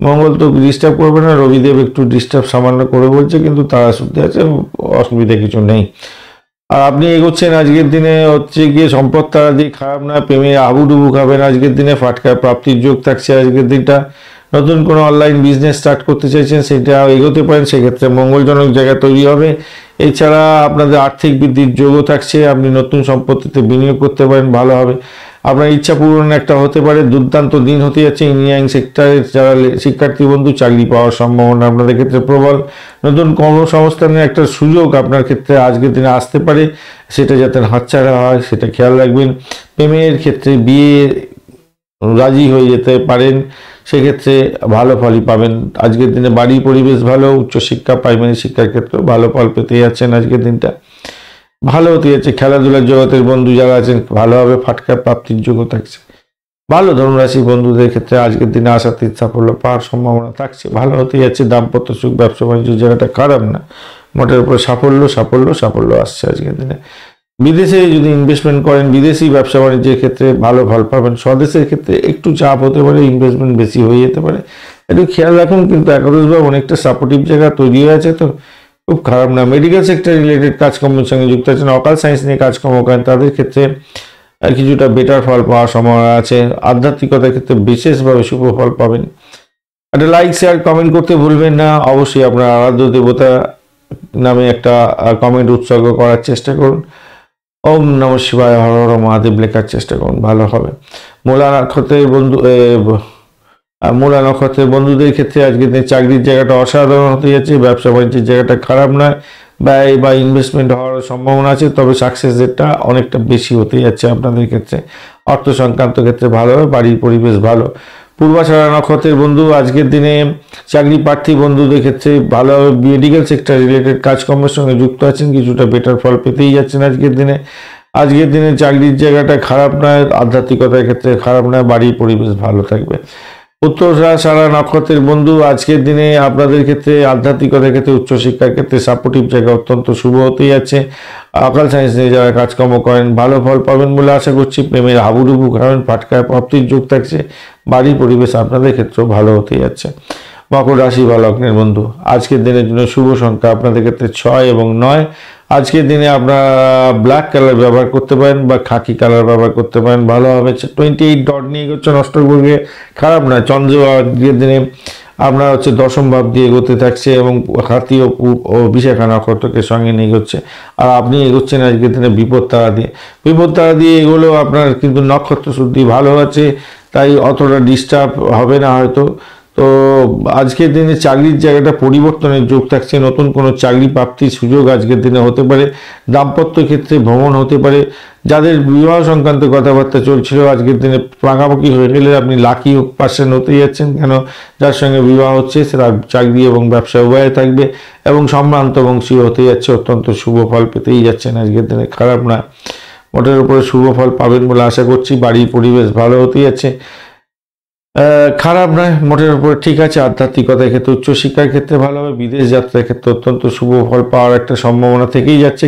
A: মঙ্গল তো ডিস্টার্ব করবে না, রবিদেব একটু ডিস্টার্ব সামান্য করে বলছে, কিন্তু তারা শুদ্ধ আছে, অসুবিধা কিছু নেই। আর আপনি এগোচ্ছেন আজকের দিনে হচ্ছে গিয়ে সম্পদ তারা দিয়ে খারাপ না, প্রেমে আবুডুবু খাবেন আজকের দিনে, ফাটকা প্রাপ্তির যোগ থাকছে আজকের দিনটা। নতুন কোনো অনলাইন বিজনেস স্টার্ট করতে চাইছেন, সেটা এগোতে পারেন, সেক্ষেত্রে মঙ্গলজনক জায়গা তৈরি হবে। এছাড়া আপনাদের আর্থিক বৃদ্ধির যোগও থাকছে, আপনি নতুন সম্পত্তিতে বিনিয়োগ করতে পারেন, ভালো হবে। আপনার ইচ্ছা পূরণ একটা হতে পারে, দুর্দান্ত দিন হতে যাচ্ছে। ইঞ্জিনিয়ারিং সেক্টরের যারা শিক্ষার্থী বন্ধু, চাকরি পাওয়ার সম্ভাবনা আপনাদের ক্ষেত্রে প্রবল। নতুন কর্মসংস্থানের একটা সুযোগ আপনার ক্ষেত্রে আজকের দিনে আসতে পারে, সেটা যাতে হাতছাড়া হয় সেটা খেয়াল রাখবেন। প্রেমের ক্ষেত্রে বিয়ে রাজি হয়ে যেতে পারেন, সেক্ষেত্রে ভালো ফলই পাবেন। আজকের দিনে বাড়ির পরিবেশ ভালো, উচ্চশিক্ষা প্রাইমারি শিক্ষার ক্ষেত্রেও ভালো ফল পেতে যাচ্ছেন। আজকের দিনটা ভালো হতে যাচ্ছে। খেলাধুলার জগতের বন্ধু যারা আছেন, ভালোভাবে ফাটকা প্রাপ্তির যোগ্য থাকছে। ভালো ধনুরাশি বন্ধুদের ক্ষেত্রে আজকের দিনে আশাতীত সাফল্য পাওয়ার সম্ভাবনা থাকছে, ভালো হতে যাচ্ছে। দাম্পত্য সুখ, ব্যবসা বাণিজ্য জায়গাটা খারাপ না, মোটের উপরে সাফল্য সাফল্য সাফল্য আসছে আজকের দিনে। বিদেশে যদি ইনভেস্টমেন্ট করেন, বিদেশি ব্যবসা বাণিজ্যের ক্ষেত্রে ভালো ফল পাবেন। স্বদেশের ক্ষেত্রে একটু চাপ হতে পারে, ইনভেস্টমেন্ট বেশি হয়ে যেতে পারে, একটু খেয়াল রাখুন। কিন্তু একাদশ ভাব অনেকটা সাপোর্টিভ জায়গা তৈরি হয়ে আছে, তো খুব খারাপ না। মেডিকেল সেক্টর রিলেটেড কাজকর্মের সঙ্গে যুক্ত আছেন, অকাল সায়েন্স নিয়ে কাজকর্ম করেন, তাদের ক্ষেত্রে কিছুটা বেটার ফল পাওয়ার সম্ভাবনা আছে। আধ্যাত্মিকতার ক্ষেত্রে বিশেষভাবে শুভ ফল পাবেন। একটা লাইক, শেয়ার, কমেন্ট করতে ভুলবেন না। অবশ্যই আপনার আরাধ্য দেবতা নামে একটা কমেন্ট উৎসর্গ করার চেষ্টা করুন। ওম নম শিবায়, হর হর মহাদেব লেখার চেষ্টা করুন, ভালো হবে। মূলা নক্ষত্রের মূলা নক্ষত্রের বন্ধুদের ক্ষেত্রে আজকে চাকরির জায়গাটা অসাধারণ হতে যাচ্ছে, ব্যবসা বাণিজ্যের জায়গাটা খারাপ নয়, ব্যয় বা ইনভেস্টমেন্ট হওয়ার সম্ভাবনা আছে, তবে সাকসেস রেটটা অনেকটা বেশি হতে যাচ্ছে আপনাদের ক্ষেত্রে। অর্থ সংক্রান্ত ক্ষেত্রে ভালো হবে, বাড়ির পরিবেশ ভালো। পূর্বাষাঢ়া নক্ষত্রের বন্ধু আজকের দিনে চাকরি প্রার্থী বন্ধুদের ক্ষেত্রে ভালো হবে। মেডিকেল সেক্টর রিলেটেড কাজকর্মের সঙ্গে যুক্ত আছেন, কিছুটা বেটার ফল পেতেই যাচ্ছেন আজকের দিনে। আজকের দিনে চাকরির জায়গাটা খারাপ নয়, আধ্যাত্মিকতার ক্ষেত্রে খারাপ নয়, বাড়ির পরিবেশ ভালো থাকবে। উত্তরাষাঢ়া নক্ষত্রের বন্ধু আজকের দিনে আপনাদের ক্ষেত্রে আধ্যাত্মিকতার ক্ষেত্রে, উচ্চশিক্ষার ক্ষেত্রে সাপোর্টিভ জায়গা অত্যন্ত শুভ হতেই যাচ্ছে। অকাল সায়েন্স নিয়ে যারা কাজকর্ম করেন ভালো ফল পাবেন বলে আশা করছি। প্রেমের হাবুডুবু খাবেন, ফাটকায় প্রাপ্তির যোগ থাকছে, বাড়ির পরিবেশ আপনাদের ক্ষেত্রেও ভালো হতে যাচ্ছে। মকর রাশি বা লগ্নের বন্ধু আজকের দিনের জন্য শুভ সংখ্যা আপনাদের ক্ষেত্রে 6 এবং 9। আজকের দিনে আপনারা ব্ল্যাক কালার ব্যবহার করতে পারেন বা খাকি কালার ব্যবহার করতে পারেন, ভালো হবে। 28 ডট নিয়ে এগোচ্ছেন অষ্টগ্রহে, খারাপ না। চন্দ্র আজকের দিনে আপনার দশম ভাব দিয়ে এগোতে থাকছে এবং হাতি ও বিশাখা নক্ষত্রকে সঙ্গে নিয়ে এগোচ্ছে। আর আপনি এগোচ্ছেন আজকের দিনে বিপদ তারা দিয়ে। বিপদ তারা দিয়ে এগোলেও আপনার কিন্তু নক্ষত্র শুদ্ধি ভালো আছে, তাই অতটা ডিস্টার্ব হবে না হয়তো। তো আজকের দিনে চাকরির জায়গাটা পরিবর্তনের যোগ থাকছে, নতুন কোনো চাকরি প্রাপ্তির সুযোগ আজকের দিনে হতে পারে। দাম্পত্য ক্ষেত্রে ভ্রমণ হতে পারে। যাদের বিবাহ সংক্রান্ত কথাবার্তা চলছিল আজকের দিনে পাকাপাকি হয়ে গেলে আপনি লাকি পার্সন হতে যাচ্ছেন, কেন যার সঙ্গে বিবাহ হচ্ছে সেটা চাকরি এবং ব্যবসা উভয়ে থাকবে এবং সম্ভ্রান্ত বংশীয় হতে যাচ্ছে, অত্যন্ত শুভ ফল পেতেই যাচ্ছেন আজকের দিনে, খারাপ না। মোটের উপরে শুভ ফল পাবেন বলে আশা করছি। বাড়ির পরিবেশ ভালো হতে যাচ্ছে, খারাপ নয়, মোটের উপরে ঠিক আছে। আধ্যাত্মিকতার ক্ষেত্রে, উচ্চশিক্ষার ক্ষেত্রে ভালো হবে। বিদেশ যাত্রার ক্ষেত্রে অত্যন্ত শুভ ফল পাওয়ার একটা সম্ভাবনা থেকেই যাচ্ছে।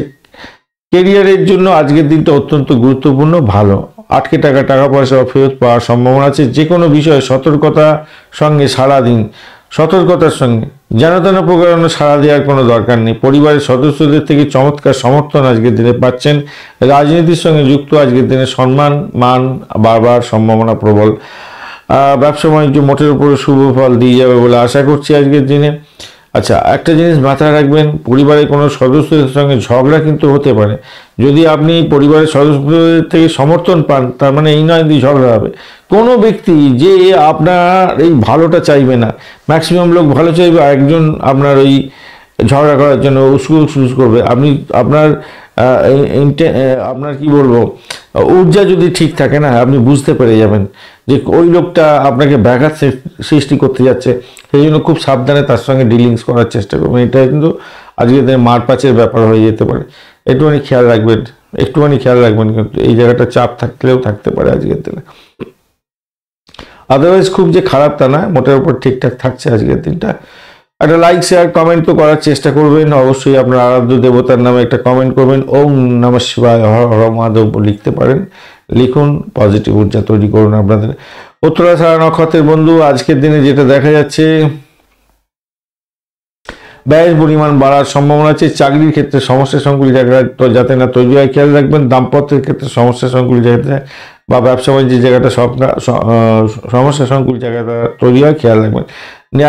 A: কেরিয়ারের জন্য আজকের দিনটা অত্যন্ত গুরুত্বপূর্ণ, ভালো। আটকে টাকা পয়সা ফেরত পাওয়ার সম্ভাবনা আছে। যে কোনো বিষয়ে সতর্কতার সঙ্গে সারাদিন, সতর্কতার সঙ্গে যেন তেন প্রকারণে সাড়া দেওয়ার কোনো দরকার নেই। পরিবারের সদস্যদের থেকে চমৎকার সমর্থন আজকের দিনে পাচ্ছেন। রাজনীতির সঙ্গে যুক্ত আজকের দিনে সম্মান মান বাড়বার সম্ভাবনা প্রবল। ব্যবসা বাণিজ্য মোটের উপরে শুভ ফল দিয়ে যাবে বলে আশা করছি আজকের দিনে। আচ্ছা, একটা জিনিস মাথায় রাখবেন, পরিবারের কোনো সদস্যদের সঙ্গে ঝগড়া কিন্তু হতে পারে। যদি আপনি পরিবারের সদস্যদের থেকে সমর্থন পান, তার মানে এই নয় যে ঝগড়া হবে। কোনো ব্যক্তি যে আপনার এই ভালোটা চাইবে না, ম্যাক্সিমাম লোক ভালো চাইবে, একজন আপনার ওই ঝগড়া করার জন্য উস্কুস করবে। আপনি আপনার আপনার কি বলবো, ঊর্জা যদি ঠিক থাকে না, আপনি বুঝতে পেরে যাবেন যে ওই লোকটা আপনাকে ব্যাঘাত সৃষ্টি করতে যাচ্ছে। সেই জন্য খুব সাবধানে তার সঙ্গে ডিলিংস করার চেষ্টা করবেন। এটা কিন্তু আজকের দিনে মারপ্যাচের ব্যাপার হয়ে যেতে পারে, একটুখানি খেয়াল রাখবেন। কিন্তু এই জায়গাটা চাপ থাকলেও থাকতে পারে আজকের দিনে। আদারওয়াইজ খুব যে খারাপ তা না, মোটের উপর ঠিকঠাক থাকছে আজকের দিনটা। একটা লাইক, শেয়ার, কমেন্ট তো করার চেষ্টা করবেন। অবশ্যই আপনার আরাধ্য দেবতার নামে একটা কমেন্ট করবেন। ওম নমঃ শিবায়, হর হর মহাদেব লিখতে পারেন, লিখুন, পজিটিভ ঊর্জা তৈরি করুন আপনাদের। উত্তরাষাঢ়া নক্ষত্রের বন্ধু আজকের দিনে যেটা দেখা যাচ্ছে, ব্যয়ের পরিমাণ বাড়ার সম্ভাবনা আছে। চাকরির ক্ষেত্রে সমস্যা সংকুল জায়গা যাতে না তৈরি হয় খেয়াল রাখবেন। দাম্পত্যের ক্ষেত্রে সমস্যা সংকুল জায়গাতে বা ব্যবসা বাণিজ্যের জায়গাটা সমস্যা সংকুল জায়গাটা তৈরি হয় খেয়াল রাখবেন।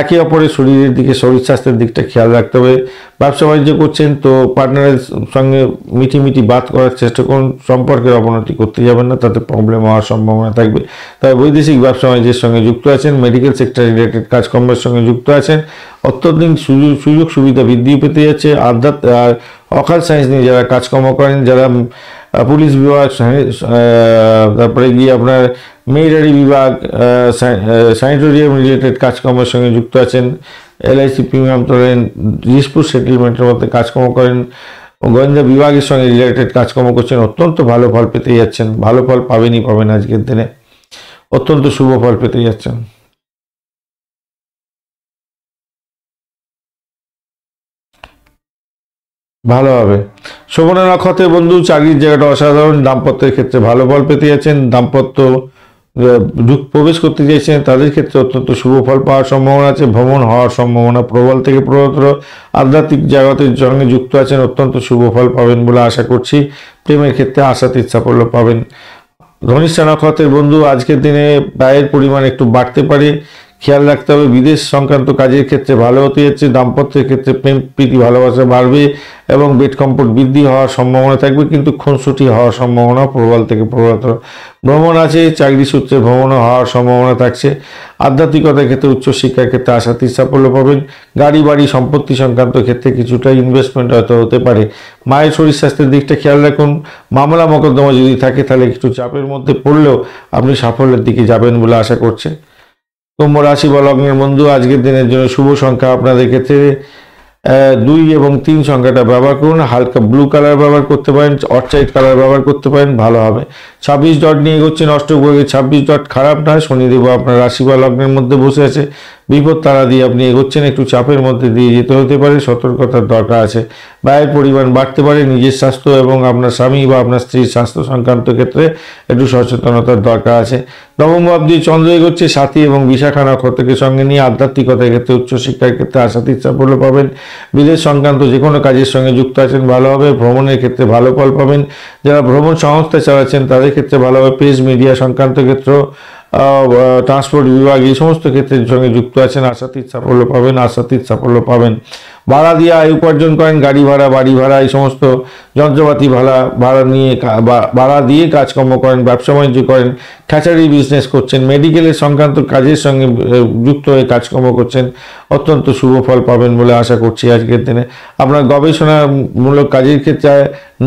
A: একে অপরের শরীরের দিকে, শরীর স্বাস্থ্যের দিকটা খেয়াল রাখতে হবে। ব্যবসা বাণিজ্য করছেন তো পার্টনারের সঙ্গে মিটি বাত করার চেষ্টা করুন। সম্পর্কের অবনতি করতে যাবেন না, তাতে প্রবলেম হওয়ার সম্ভাবনা থাকবে। তবে বৈদেশিক ব্যবসা বাণিজ্যের সঙ্গে যুক্ত আছেন, মেডিকেল সেক্টর রিলেটেড কাজকর্মের সঙ্গে যুক্ত আছেন, অত্যধিক সুযোগ সুবিধা বৃদ্ধি পেতে যাচ্ছে। অকাল সায়েন্স নিয়ে যারা কাজকর্ম করেন, যারা পুলিশ বিভাগ, তারপরে গিয়ে আপনার মিলিটারি বিভাগ, স্যানিটোরিয়াম রিলেটেড কাজকর্মের সঙ্গে যুক্ত আছেন, LIC প্রিমিয়াম তোলেন, দিসপুর সেটেলমেন্টের মধ্যে কাজকর্ম করেন, গোয়েন্দা বিভাগের সঙ্গে রিলেটেড কাজকর্ম করছেন, অত্যন্ত ভালো ফল পেতে যাচ্ছেন। ভালো ফল পাবেন আজকের দিনে। অত্যন্ত শুভ ফল পেতে যাচ্ছেন। ভালো হবে। শোভনা নক্ষত্রের বন্ধু, চাকরির জায়গাটা অসাধারণ, দাম্পত্যের ক্ষেত্রে ভালো ফল পেতে যাচ্ছেন। দাম্পত্য প্রবেশ করতে চাইছেন তাদের ক্ষেত্রে অত্যন্ত শুভ ফল পাওয়ার সম্ভাবনা আছে। ভ্রমণ হওয়ার সম্ভাবনা প্রবল থেকে প্রবলতর। আধ্যাত্মিক জগতের সঙ্গে যুক্ত আছেন, অত্যন্ত শুভ ফল পাবেন বলে আশা করছি। প্রেমের ক্ষেত্রে আশাতীত সাফল্য পাবেন। ধনিষ্ঠা নক্ষত্রের বন্ধু, আজকের দিনে ব্যয়ের পরিমাণ একটু বাড়তে পারে, খেয়াল রাখতে হবে। বিদেশ সংক্রান্ত কাজের ক্ষেত্রে ভালো হতে যাচ্ছে। দাম্পত্যের ক্ষেত্রে প্রেম প্রীতি ভালোবাসা বাড়বে এবং বেড কম্ফোর্ট বৃদ্ধি হওয়ার সম্ভাবনা থাকবে, কিন্তু খুনসুটি হওয়ার সম্ভাবনা প্রবল থেকে প্রবলতর। ভ্রমণ আছে, চাকরি সূত্রে ভ্রমণও হওয়ার সম্ভাবনা থাকছে। আধ্যাত্মিকতার ক্ষেত্রে উচ্চশিক্ষার ক্ষেত্রে আশাতীত সাফল্য পাবেন। গাড়ি বাড়ি সম্পত্তি সংক্রান্ত ক্ষেত্রে কিছুটা ইনভেস্টমেন্ট হয়তো হতে পারে। মায়ের শরীর স্বাস্থ্যের দিকটা খেয়াল রাখুন। মামলা মোকদ্দমা যদি থাকে তাহলে একটু চাপের মধ্যে পড়লেও আপনি সাফল্যের দিকে যাবেন বলে আশা করছে। কুম্ভ রাশি বা লগ্নের বন্ধু, আজকের দিনের জন্য শুভ সংখ্যা আপনাদের ক্ষেত্রে 2 এবং 3 সংখ্যাটা ব্যবহার করুন। হালকা ব্লু কালার ব্যবহার করতে পারেন, অর্চাইড কালার ব্যবহার করতে পারেন, ভালো হবে। 26 ডট নিয়ে এগোচ্ছেন অষ্টগ্রহে। 26 ডট খারাপ নয়, শনিদেব আপনার রাশি বা লগ্নের মধ্যে বসে আছে, বিপদ তারা দিয়ে আপনি এগোচ্ছেন, একটু চাপের মধ্যে দিয়ে যেতে হতে পারে, সতর্কতার দরকার আছে। ব্যয়ের পরিমাণ বাড়তে পারে। নিজের স্বাস্থ্য এবং আপনার স্বামী বা আপনার স্ত্রীর স্বাস্থ্য সংক্রান্ত ক্ষেত্রে একটু সচেতনতার দরকার আছে। নবম ভাব দিয়ে চন্দ্র এগোচ্ছে, সাথী এবং বিশাখা নক্ষত্রকে সঙ্গে নিয়ে আধ্যাত্মিকতার ক্ষেত্রে উচ্চশিক্ষার ক্ষেত্রে আশাতীত সাফল্য পাবেন। বিদেশ সংক্রান্ত যে কোনো কাজের সঙ্গে যুক্ত আছেন, ভালো হবে। ভ্রমণের ক্ষেত্রে ভালো ফল পাবেন। যারা ভ্রমণ সংস্থা চালাচ্ছেন তাদের ক্ষেত্রে ভালো হবে। প্রেস মিডিয়া সংক্রান্ত ক্ষেত্র, ট্রান্সপোর্ট বিভাগ, এই সমস্ত ক্ষেত্রের সঙ্গে যুক্ত আছেন, আশাতীত সাফল্য পাবেন, আশাতীত সাফল্য পাবেন। ভাড়া দিয়ে আয় উপার্জন করেন, গাড়ি ভাড়া, বাড়ি ভাড়া, এই সমস্ত যন্ত্রপাতি ভাড়া নিয়ে ভাড়া দিয়ে কাজকর্ম করেন, ব্যবসা বাণিজ্য করেন, খ্যাচারি বিজনেস করছেন, মেডিকেলের সংক্রান্ত কাজের সঙ্গে যুক্ত হয়ে কাজকর্ম করছেন, অত্যন্ত শুভ ফল পাবেন বলে আশা করছি। আজকের দিনে আপনার গবেষণামূলক কাজের ক্ষেত্রে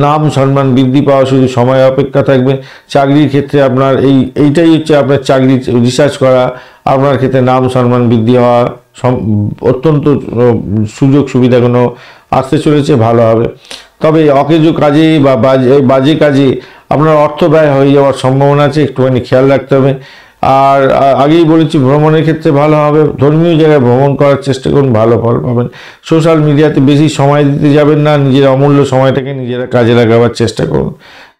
A: নাম সম্মান বৃদ্ধি পাওয়া শুধু সময় অপেক্ষা থাকবে। চাকরির ক্ষেত্রে আপনার এইটাই হচ্ছে আপনার চাকরি রিসার্চ করা, আপনার ক্ষেত্রে নাম সম্মান বৃদ্ধি হওয়া, অত্যন্ত সুযোগ সুবিধাগুলো আসতে চলেছে, ভালো হবে। তবে অকেজো কাজে বা বাজে কাজে আপনার অর্থ ব্যয় হয়ে যাওয়ার সম্ভাবনা আছে, একটুখানি খেয়াল রাখতে হবে। আর আগেই বলেছি ভ্রমণের ক্ষেত্রে ভালো হবে। ধর্মীয় জায়গায় ভ্রমণ করার চেষ্টা করুন, ভালো ফল পাবেন। সোশ্যাল মিডিয়াতে বেশি সময় দিতে যাবেন না, নিজের অমূল্য সময়টাকে নিজেরা কাজে লাগাবার চেষ্টা করুন।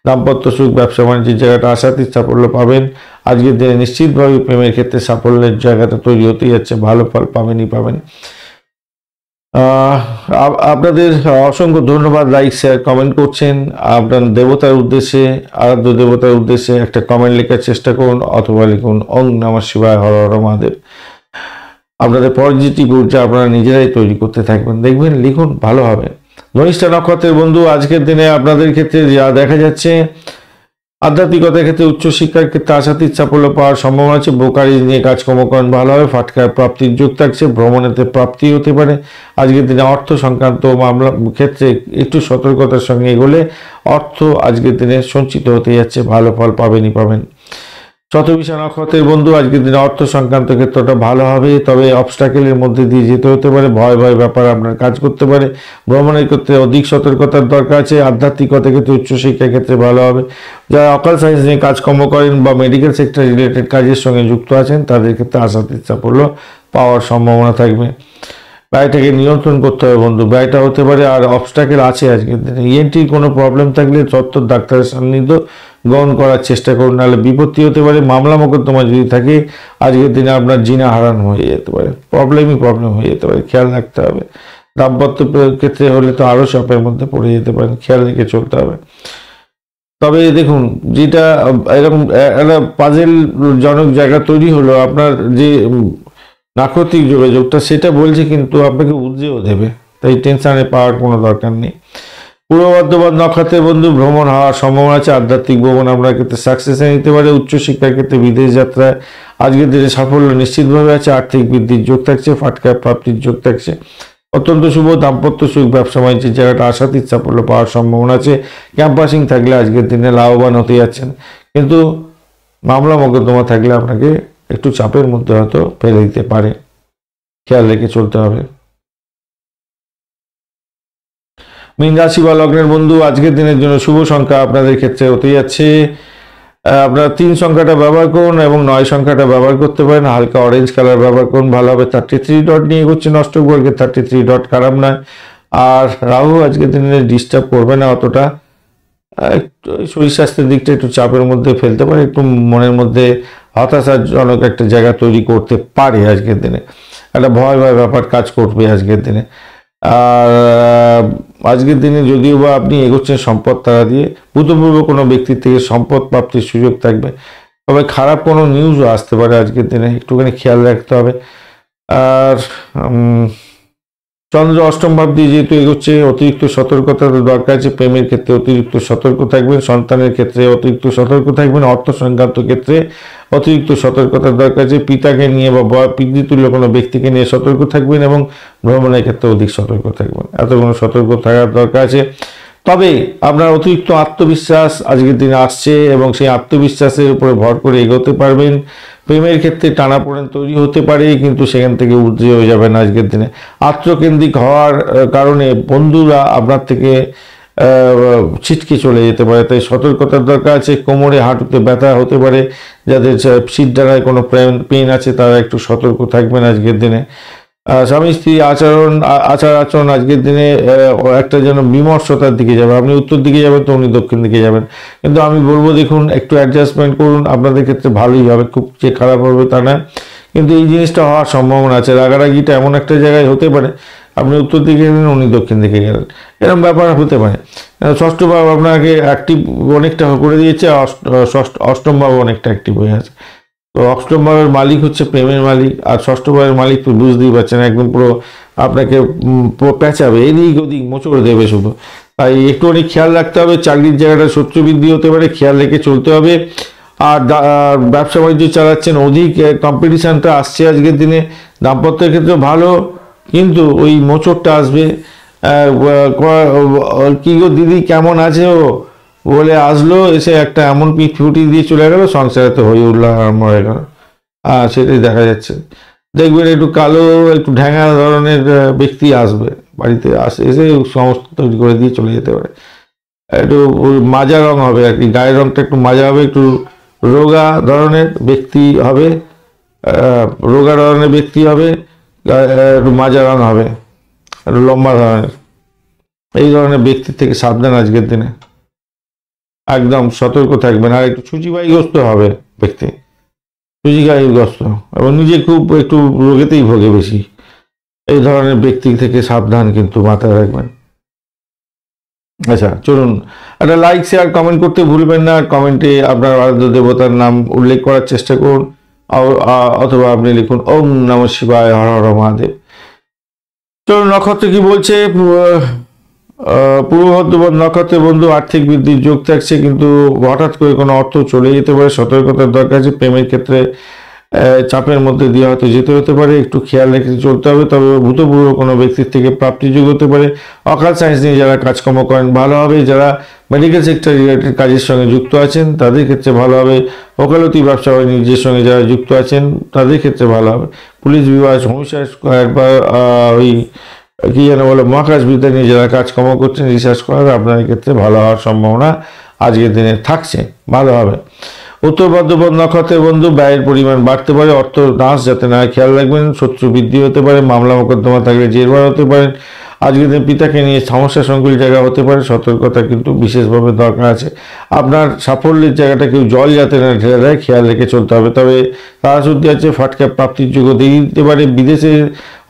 A: দাম্পত্য সুখ, ব্যবসা বাণিজ্যের জায়গাটা আশাতীত সাফল্য পাবেন। আজকের দিনে নিশ্চিতভাবে প্রেমের ক্ষেত্রে সাফল্যের জায়গাটা তৈরি হতে যাচ্ছে, ভালো ফল পাবেনই পাবেন। আপনাদের অসংখ্য ধন্যবাদ, লাইক শেয়ার কমেন্ট করছেন। আপনার দেবতার উদ্দেশ্যে, আরাধ্য দেবতার উদ্দেশ্যে একটা কমেন্ট লেখার চেষ্টা করুন, অথবা লিখুন ওং নমঃ শিবায়, হর হর মহাদেব। আপনাদের পজিটিভ ঊর্জা আপনারা নিজেরাই তৈরি করতে থাকবেন, দেখবেন লিখুন, ভালো হবে। ধনিষ্ঠা নক্ষত্রের বন্ধু, আজকের দিনে আপনাদের ক্ষেত্রে যা দেখা যাচ্ছে, আধ্যাত্মিকতার ক্ষেত্রে উচ্চশিক্ষার ক্ষেত্রে আশাতীত সাফল্য পাওয়ার সম্ভাবনা আছে। ব্রোকারেজ নিয়ে কাজকর্ম করেন, ভালো হবে। ফাটকার প্রাপ্তির যোগ থাকছে, ভ্রমণেতে প্রাপ্তি হতে পারে। আজকের দিনে অর্থ সংক্রান্ত মামলা ক্ষেত্রে একটু সতর্কতার সঙ্গে এগোলে অর্থ আজকের দিনে সঞ্চিত হতে যাচ্ছে, ভালো ফল পাবেনই পাবেন। শতবিশা নক্ষত্রের বন্ধু, আজকের দিনে অর্থ সংক্রান্ত ক্ষেত্রটা ভালো হবে, তবে অবস্টাকেলের মধ্যে দিয়ে যেতে হতে পারে, ভয় ভয় ব্যাপার আপনার কাজ করতে পারে। ভ্রমণের ক্ষেত্রে অধিক সতর্কতার দরকার আছে। আধ্যাত্মিকতার ক্ষেত্রে উচ্চশিক্ষার ক্ষেত্রে ভালো হবে। যারা অকাল সায়েন্স নিয়ে কাজকর্ম করেন বা মেডিকেল সেক্টর রিলেটেড কাজের সঙ্গে যুক্ত আছেন তাদের ক্ষেত্রে আশাতীত সাফল্য পাওয়ার সম্ভাবনা থাকবে। ব্যয়টাকে নিয়ন্ত্রণ করতে হবে বন্ধু, ব্যয়টা হতে পারে। আর অবস্টাকেল আছে আজকের দিনে। ইএনটির কোনো প্রবলেম থাকলে চত্বর ডাক্তারের সান্নিধ্য গ্রহণ করার চেষ্টা করুন, নাহলে বিপত্তি হতে পারে। মামলা মোকদ্দমা যদি থাকে আজকের দিনে আপনার জিনা হারান হয়ে যেতে পারে, প্রবলেম হয়ে যেতে পারে, খেয়াল রাখতে হবে। দাম্পত্য ক্ষেত্রে হলে তো আরও চাপের মধ্যে পড়ে যেতে পারেন, খেয়াল রেখে চলতে হবে। তবে দেখুন, যেটা এরকম একটা পাজেল জনক জায়গা তৈরি হলো, আপনার যে নাক্ষত্রিক যোগাযোগটা সেটা বলছে, কিন্তু আপনাকে উদ্রেও দেবে, তাই টেনশনে পাওয়ার কোনো দরকার নেই। পূর্ব বর্ধমান নক্ষত্রের বন্ধু, ভ্রমণ হওয়ার সম্ভাবনা আছে। আধ্যাত্মিক ভ্রমণ আপনার ক্ষেত্রে সাকসেসে নিতে পারে। উচ্চশিক্ষার ক্ষেত্রে বিদেশ যাত্রায় আজকের দিনে সাফল্য নিশ্চিতভাবে আছে। আর্থিক বৃদ্ধির যোগ থাকছে, ফাটকা প্রাপ্তির যোগ থাকছে, অত্যন্ত শুভ। দাম্পত্য সুখ, ব্যবসা বাণিজ্যের জায়গাটা আশাতীত সাফল্য পাওয়ার সম্ভাবনা আছে। ক্যাম্পাসিং থাকলে আজকের দিনে লাভবান হতে যাচ্ছেন, কিন্তু মামলা মোকদ্দমা থাকলে আপনাকে একটু চাপের মধ্যে হয়তো ফেলে দিতে পারে, খেয়াল রেখে চলতে হবে। মীন রাশি বা লগ্নের বন্ধু, আজকের দিনের জন্য শুভ সংখ্যা আপনাদের ক্ষেত্রে হতে যাচ্ছে আপনারা 3 সংখ্যাটা ব্যবহার করুন এবং 9 সংখ্যাটা ব্যবহার করতে পারেন। হালকা অরেঞ্জ কালার ব্যবহার করুন, ভালো হবে। 33 ডট নিয়ে এগোচ্ছেন অষ্টক বর্গে, 33 ডট খারাপ নয়। আর রাহু আজকের দিনে ডিস্টার্ব করবে না অতটা, একটু শরীর স্বাস্থ্যের দিকটা একটু চাপের মধ্যে ফেলতে পারে, একটু মনের মধ্যে হতাশাজনক একটা জায়গা তৈরি করতে পারে আজকের দিনে, একটা ভয় ভয় ব্যাপার কাজ করবে আজকের দিনে। আর আজকের দিনে যদিও বা আপনি এগোচ্ছেন সম্পদ তারা দিয়ে, ভূতপূর্ব কোনো ব্যক্তির থেকে সম্পদ প্রাপ্তির সুযোগ থাকবে, তবে খারাপ কোনো নিউজও আসতে পারে আজকের দিনে, একটুখানি খেয়াল রাখতে হবে। আর চন্দ্র অষ্টম ভাব দিয়ে যেহেতু এগোচ্ছে, অতিরিক্ত সতর্কতার দরকার আছে। প্রেমের ক্ষেত্রে অতিরিক্ত সতর্ক থাকবেন, সন্তানের ক্ষেত্রে অতিরিক্ত সতর্ক থাকবেন, অর্থ সংক্রান্ত ক্ষেত্রে অতিরিক্ত সতর্কতার দরকার আছে। পিতাকে নিয়ে বা পিতৃতুল্য কোনো ব্যক্তিকে নিয়ে সতর্ক থাকবেন এবং ভ্রমণের ক্ষেত্রে অধিক সতর্ক থাকবেন, এত কোনো সতর্ক থাকার দরকার আছে। তবে আপনার অতিরিক্ত আত্মবিশ্বাস আজকের দিনে আসছে এবং সেই আত্মবিশ্বাসের উপরে ভর করে এগোতে পারবেন। প্রেমের ক্ষেত্রে টানাপোড়েন তৈরি হতে পারে, কিন্তু সেখান থেকে উদ্রে হয়ে যাবেন আজকের দিনে। আত্মকেন্দ্রিক হওয়ার কারণে বন্ধুরা আপনার থেকে ছিটকে চলে যেতে পারে, তাই সতর্কতার দরকার আছে। কোমরে হাঁটুতে ব্যথা হতে পারে, যাদের সিট ডানায় কোনো পেন আছে তারা একটু সতর্ক থাকবেন আজকের দিনে। স্বামী স্ত্রী আচরণ আজকের দিনে একটা যেন বিমর্ষতার দিকে যাবে। আপনি উত্তর দিকে যাবেন তো উনি দক্ষিণ দিকে যাবেন, কিন্তু আমি বলবো দেখুন একটু অ্যাডজাস্টমেন্ট করুন, আপনাদের ক্ষেত্রে ভালোই হবে, খুব যে খারাপ হবে তা না, কিন্তু এই জিনিসটা হওয়ার সম্ভাবনা আছে। রাগারাগিটা এমন একটা জায়গায় হতে পারে, আপনি উত্তর দিকে গেলেন উনি দক্ষিণ দিকে গেলেন, এরকম ব্যাপার হতে পারে। ষষ্ঠ ভাব আপনাকে অ্যাক্টিভ অনেকটা করে দিয়েছে, অষ্টম ভাব অনেকটা অ্যাক্টিভ হয়ে আছে। তো অষ্টম ভাবের মালিক হচ্ছে প্রেমের মালিক, আর ষষ্ঠ ভাবের মালিক তো বুঝতেই পারছেন একদম পুরো আপনাকে পেঁচাবে, এদিক ওদিক মোচড় দেবে শুধু। তাই একটুখানি খেয়াল রাখতে হবে, চাকরির জায়গাটা শত্রু বৃদ্ধি হতে পারে, খেয়াল রেখে চলতে হবে। আর ব্যবসা বাণিজ্য চালাচ্ছেন, অধিক কম্পিটিশানটা আসছে আজকের দিনে। দাম্পত্যের ক্ষেত্রে ভালো, কিন্তু ওই মোচড়টা আসবে। কি গো দিদি কেমন আছে ও বলে আসলো, এসে একটা এমন পিঠ ফুটি দিয়ে চলে গেল, সংসারে তো হয়ে উঠলো আরম্ভ হয়ে গেল। সেটাই দেখা যাচ্ছে। দেখবেন একটু কালো একটু ঢ্যাঙা ধরনের ব্যক্তি আসবে বাড়িতে, এসে সমস্ত তৈরি করে দিয়ে চলে যেতে পারে। একটু মাজা রং হবে আর কি, গায়ের রংটা একটু মাজা হবে, একটু রোগা ধরনের ব্যক্তি হবে, রোগা ধরনের ব্যক্তি হবে, একটু মাজা রং হবে, একটু লম্বা ধরনের। এই ধরনের ব্যক্তির থেকে সাবধান আজকের দিনে, একদম সতর্ক থাকবেন। আর একটু ছুচিবাইগ্রস্ত হবে ব্যক্তি, ছুচিবাইগ্রস্ত, এবং নিজে খুব একটু রোগেতেই ভোগে বেশি, এই ধরনের ব্যক্তি থেকে সাবধান কিন্তু মাথায় রাখবেন। আচ্ছা চলুন, একটা লাইক শেয়ার কমেন্ট করতে ভুলবেন না। কমেন্টে আপনার আরাধ্য দেবতার নাম উল্লেখ করার চেষ্টা করুন, অথবা আপনি লিখুন ওম নমঃ শিবায়, হর হর মহাদেব। চলুন, নক্ষত্র কি বলছে। পূর্ব ভাদ্রপদ নক্ষত্রের বন্ধু, আর্থিক বৃদ্ধির যোগ থাকছে, কিন্তু হঠাৎ করে কোনো অর্থ চলে যেতে পারে, সতর্কতার দরকার আছে। প্রেমের ক্ষেত্রে চাপের মধ্যে দিয়ে হয়তো যেতে হতে পারে, একটু খেয়াল রেখে চলতে হবে। তবে ভূতপূর্ব কোনো ব্যক্তির থেকে প্রাপ্তিযোগ হতে পারে। অকাল সায়েন্স নিয়ে যারা কাজকর্ম করেন ভালো হবে, যারা মেডিকেল সেক্টর রিলেটেড কাজের সঙ্গে যুক্ত আছেন তাদের ক্ষেত্রে ভালো হবে। ওকালতি ব্যবসা বাণিজ্যের সঙ্গে যারা যুক্ত আছেন তাদের ক্ষেত্রে ভালো হবে। পুলিশ বিভাগ, হোমসাইন্স বা ওই কি যেন বলে মহাকাশবিদ্যা নিয়ে যারা কাজকর্ম করছেন, রিসার্চ করার, আপনার ক্ষেত্রে ভালো হওয়ার সম্ভাবনা আজকের দিনে থাকছে, ভালো হবে। উত্তর ভাদ্রপদ নক্ষত্রের বন্ধু, ব্যয়ের পরিমাণ বাড়তে পারে, অর্থ নাশ যাতে না খেয়াল রাখবেন। শত্রু বৃদ্ধি হতে পারে, মামলা মোকদ্দমা থাকলে জেরবার হতে পারেন। আজকের দিন পিতাকে নিয়ে সমস্যা সংকুল জায়গা হতে পারে, সতর্কতা কিন্তু বিশেষভাবে দরকার আছে। আপনার সাফল্যের জায়গাটা কেউ জল যাতে না ঢেলে দেয়, খেয়াল রেখে চলতে হবে। তবে তারা শুদ্ধি আছে, ফাটকা প্রাপ্তির যোগ্য দিয়ে দিতে পারে। বিদেশে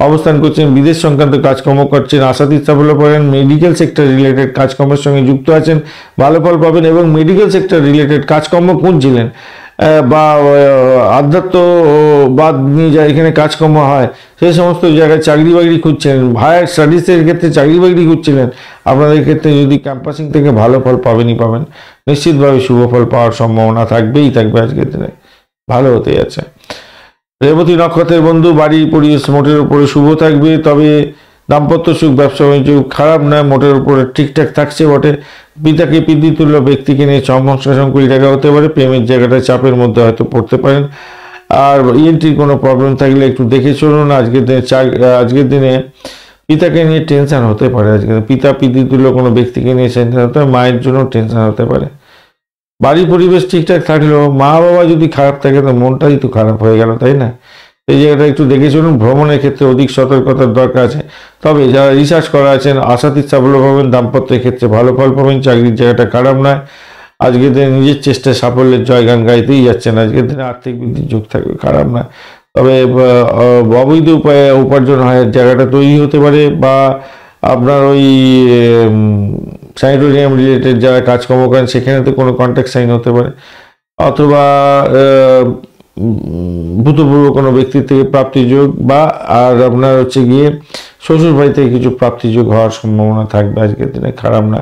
A: অবস্থান করছেন, বিদেশ সংক্রান্ত কাজকর্ম করছেন, আশাতীত সাফল্য পাবেন। মেডিকেল সেক্টর রিলেটেড কাজকর্মের সঙ্গে যুক্ত আছেন, ভালো ফল পাবেন। এবং মেডিকেল সেক্টর রিলেটেড কাজকর্ম খুঁজছিলেন, বা আধ্যাত্মবাদ নিয়ে যা এখানে কাজকর্ম হয় সেই সমস্ত জায়গায় চাকরি বাকরি খুঁজছেন, হায়ার স্টাডিজের ক্ষেত্রে চাকরি বাকরি খুঁজছিলেন, আপনাদের ক্ষেত্রে যদি ক্যাম্পাসিং থেকে ভালো ফল পাবেনই পাবেন, নিশ্চিতভাবে শুভ ফল পাওয়ার সম্ভাবনা থাকবেই থাকবে আজকের দিনে, ভালো হতে যাচ্ছে। রেবতী নক্ষত্রের বন্ধু, বাড়ি পরিবেশ মোটের উপরে শুভ থাকবে, তবে দাম্পত্য সুখ, ব্যবসা বাণিজ্য খুব খারাপ নয়, মোটের উপরে ঠিকঠাক থাকছে বটে। পিতাকে পিতৃতুল্য ব্যক্তিকে নিয়ে সমস্যা সংকুল জায়গা হতে পারে, প্রেমের জায়গাটা চাপের মধ্যে হয়তো পড়তে পারেন। আর ইএনটির কোনো প্রবলেম থাকলে একটু দেখে চলুন। আজকের দিনে পিতাকে নিয়ে টেনশন হতে পারে, আজকে পিতা পিতৃতুল্য কোনো ব্যক্তিকে নিয়ে টেনশন হতে পারে, মায়ের জন্য টেনশন হতে পারে। বাড়ির পরিবেশ ঠিকঠাক থাকলেও মা বাবা যদি খারাপ থাকে তো মনটাই তো খারাপ হয়ে গেল, তাই না? এই জায়গাটা একটু দেখে চলুন। ভ্রমণের ক্ষেত্রে অধিক সতর্কতার দরকার আছে। তবে যারা রিসার্চ করা আছেন আশাতীত সাফল্য পাবেন, দাম্পত্যের ক্ষেত্রে ভালো ফল পাবেন, চাকরির জায়গাটা খারাপ নয়। আজকের দিনে নিজের চেষ্টায় সাফল্যের জয়গান গাইতেই যাচ্ছেন। আজকের দিনে আর্থিক বৃদ্ধির যোগ থাকবে, খারাপ নয়। তবে অবৈধ উপায়ে উপার্জন হয় জায়গাটা তৈরি হতে পারে, বা আপনার ওই স্যানিটোরিয়াম রিলেটেড যারা কাজকর্ম করেন সেখানেতে কোনো কন্ট্রাক্ট সাইন হতে পারে, অথবা ভূতপূর্ব কোনো ব্যক্তির থেকে প্রাপ্তিযোগ, বা আর আপনার হচ্ছে গিয়ে শ্বশুর বাড়ি থেকে কিছু প্রাপ্তিযোগ হওয়ার সম্ভাবনা থাকবে আজকের দিনে, খারাপ না।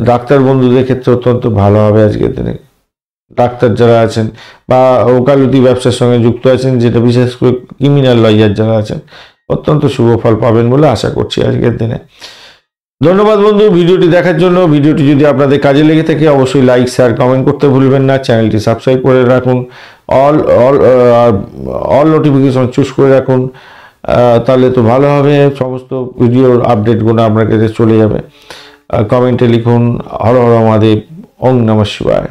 A: ডাক্তার বন্ধুদের ক্ষেত্রে অত্যন্ত ভালো হবে আজকের দিনে। ডাক্তার যারা আছেন বা ওকালতি ব্যবসার সঙ্গে যুক্ত আছেন, যেটা বিশেষ করে ক্রিমিনাল লয়ার যারা আছেন, অত্যন্ত শুভ ফল পাবেন বলে আশা করছি আজকের দিনে। ধন্যবাদ বন্ধু ভিডিওটি দেখার জন্য। ভিডিওটি যদি আপনাদের কাজে লেগে থাকে অবশ্যই লাইক শেয়ার কমেন্ট করতে ভুলবেন না। চ্যানেলটি সাবস্ক্রাইব করে রাখুন, অল নোটিফিকেশন চুজ করে রাখুন, তাহলে তো ভালো হবে। সমস্ত ভিডিওর আপডেটগুলো আপনার কাছে চলে যাবে। কমেন্টে লিখুন হর হর মহাদেব, ওং নমঃ শিবায়।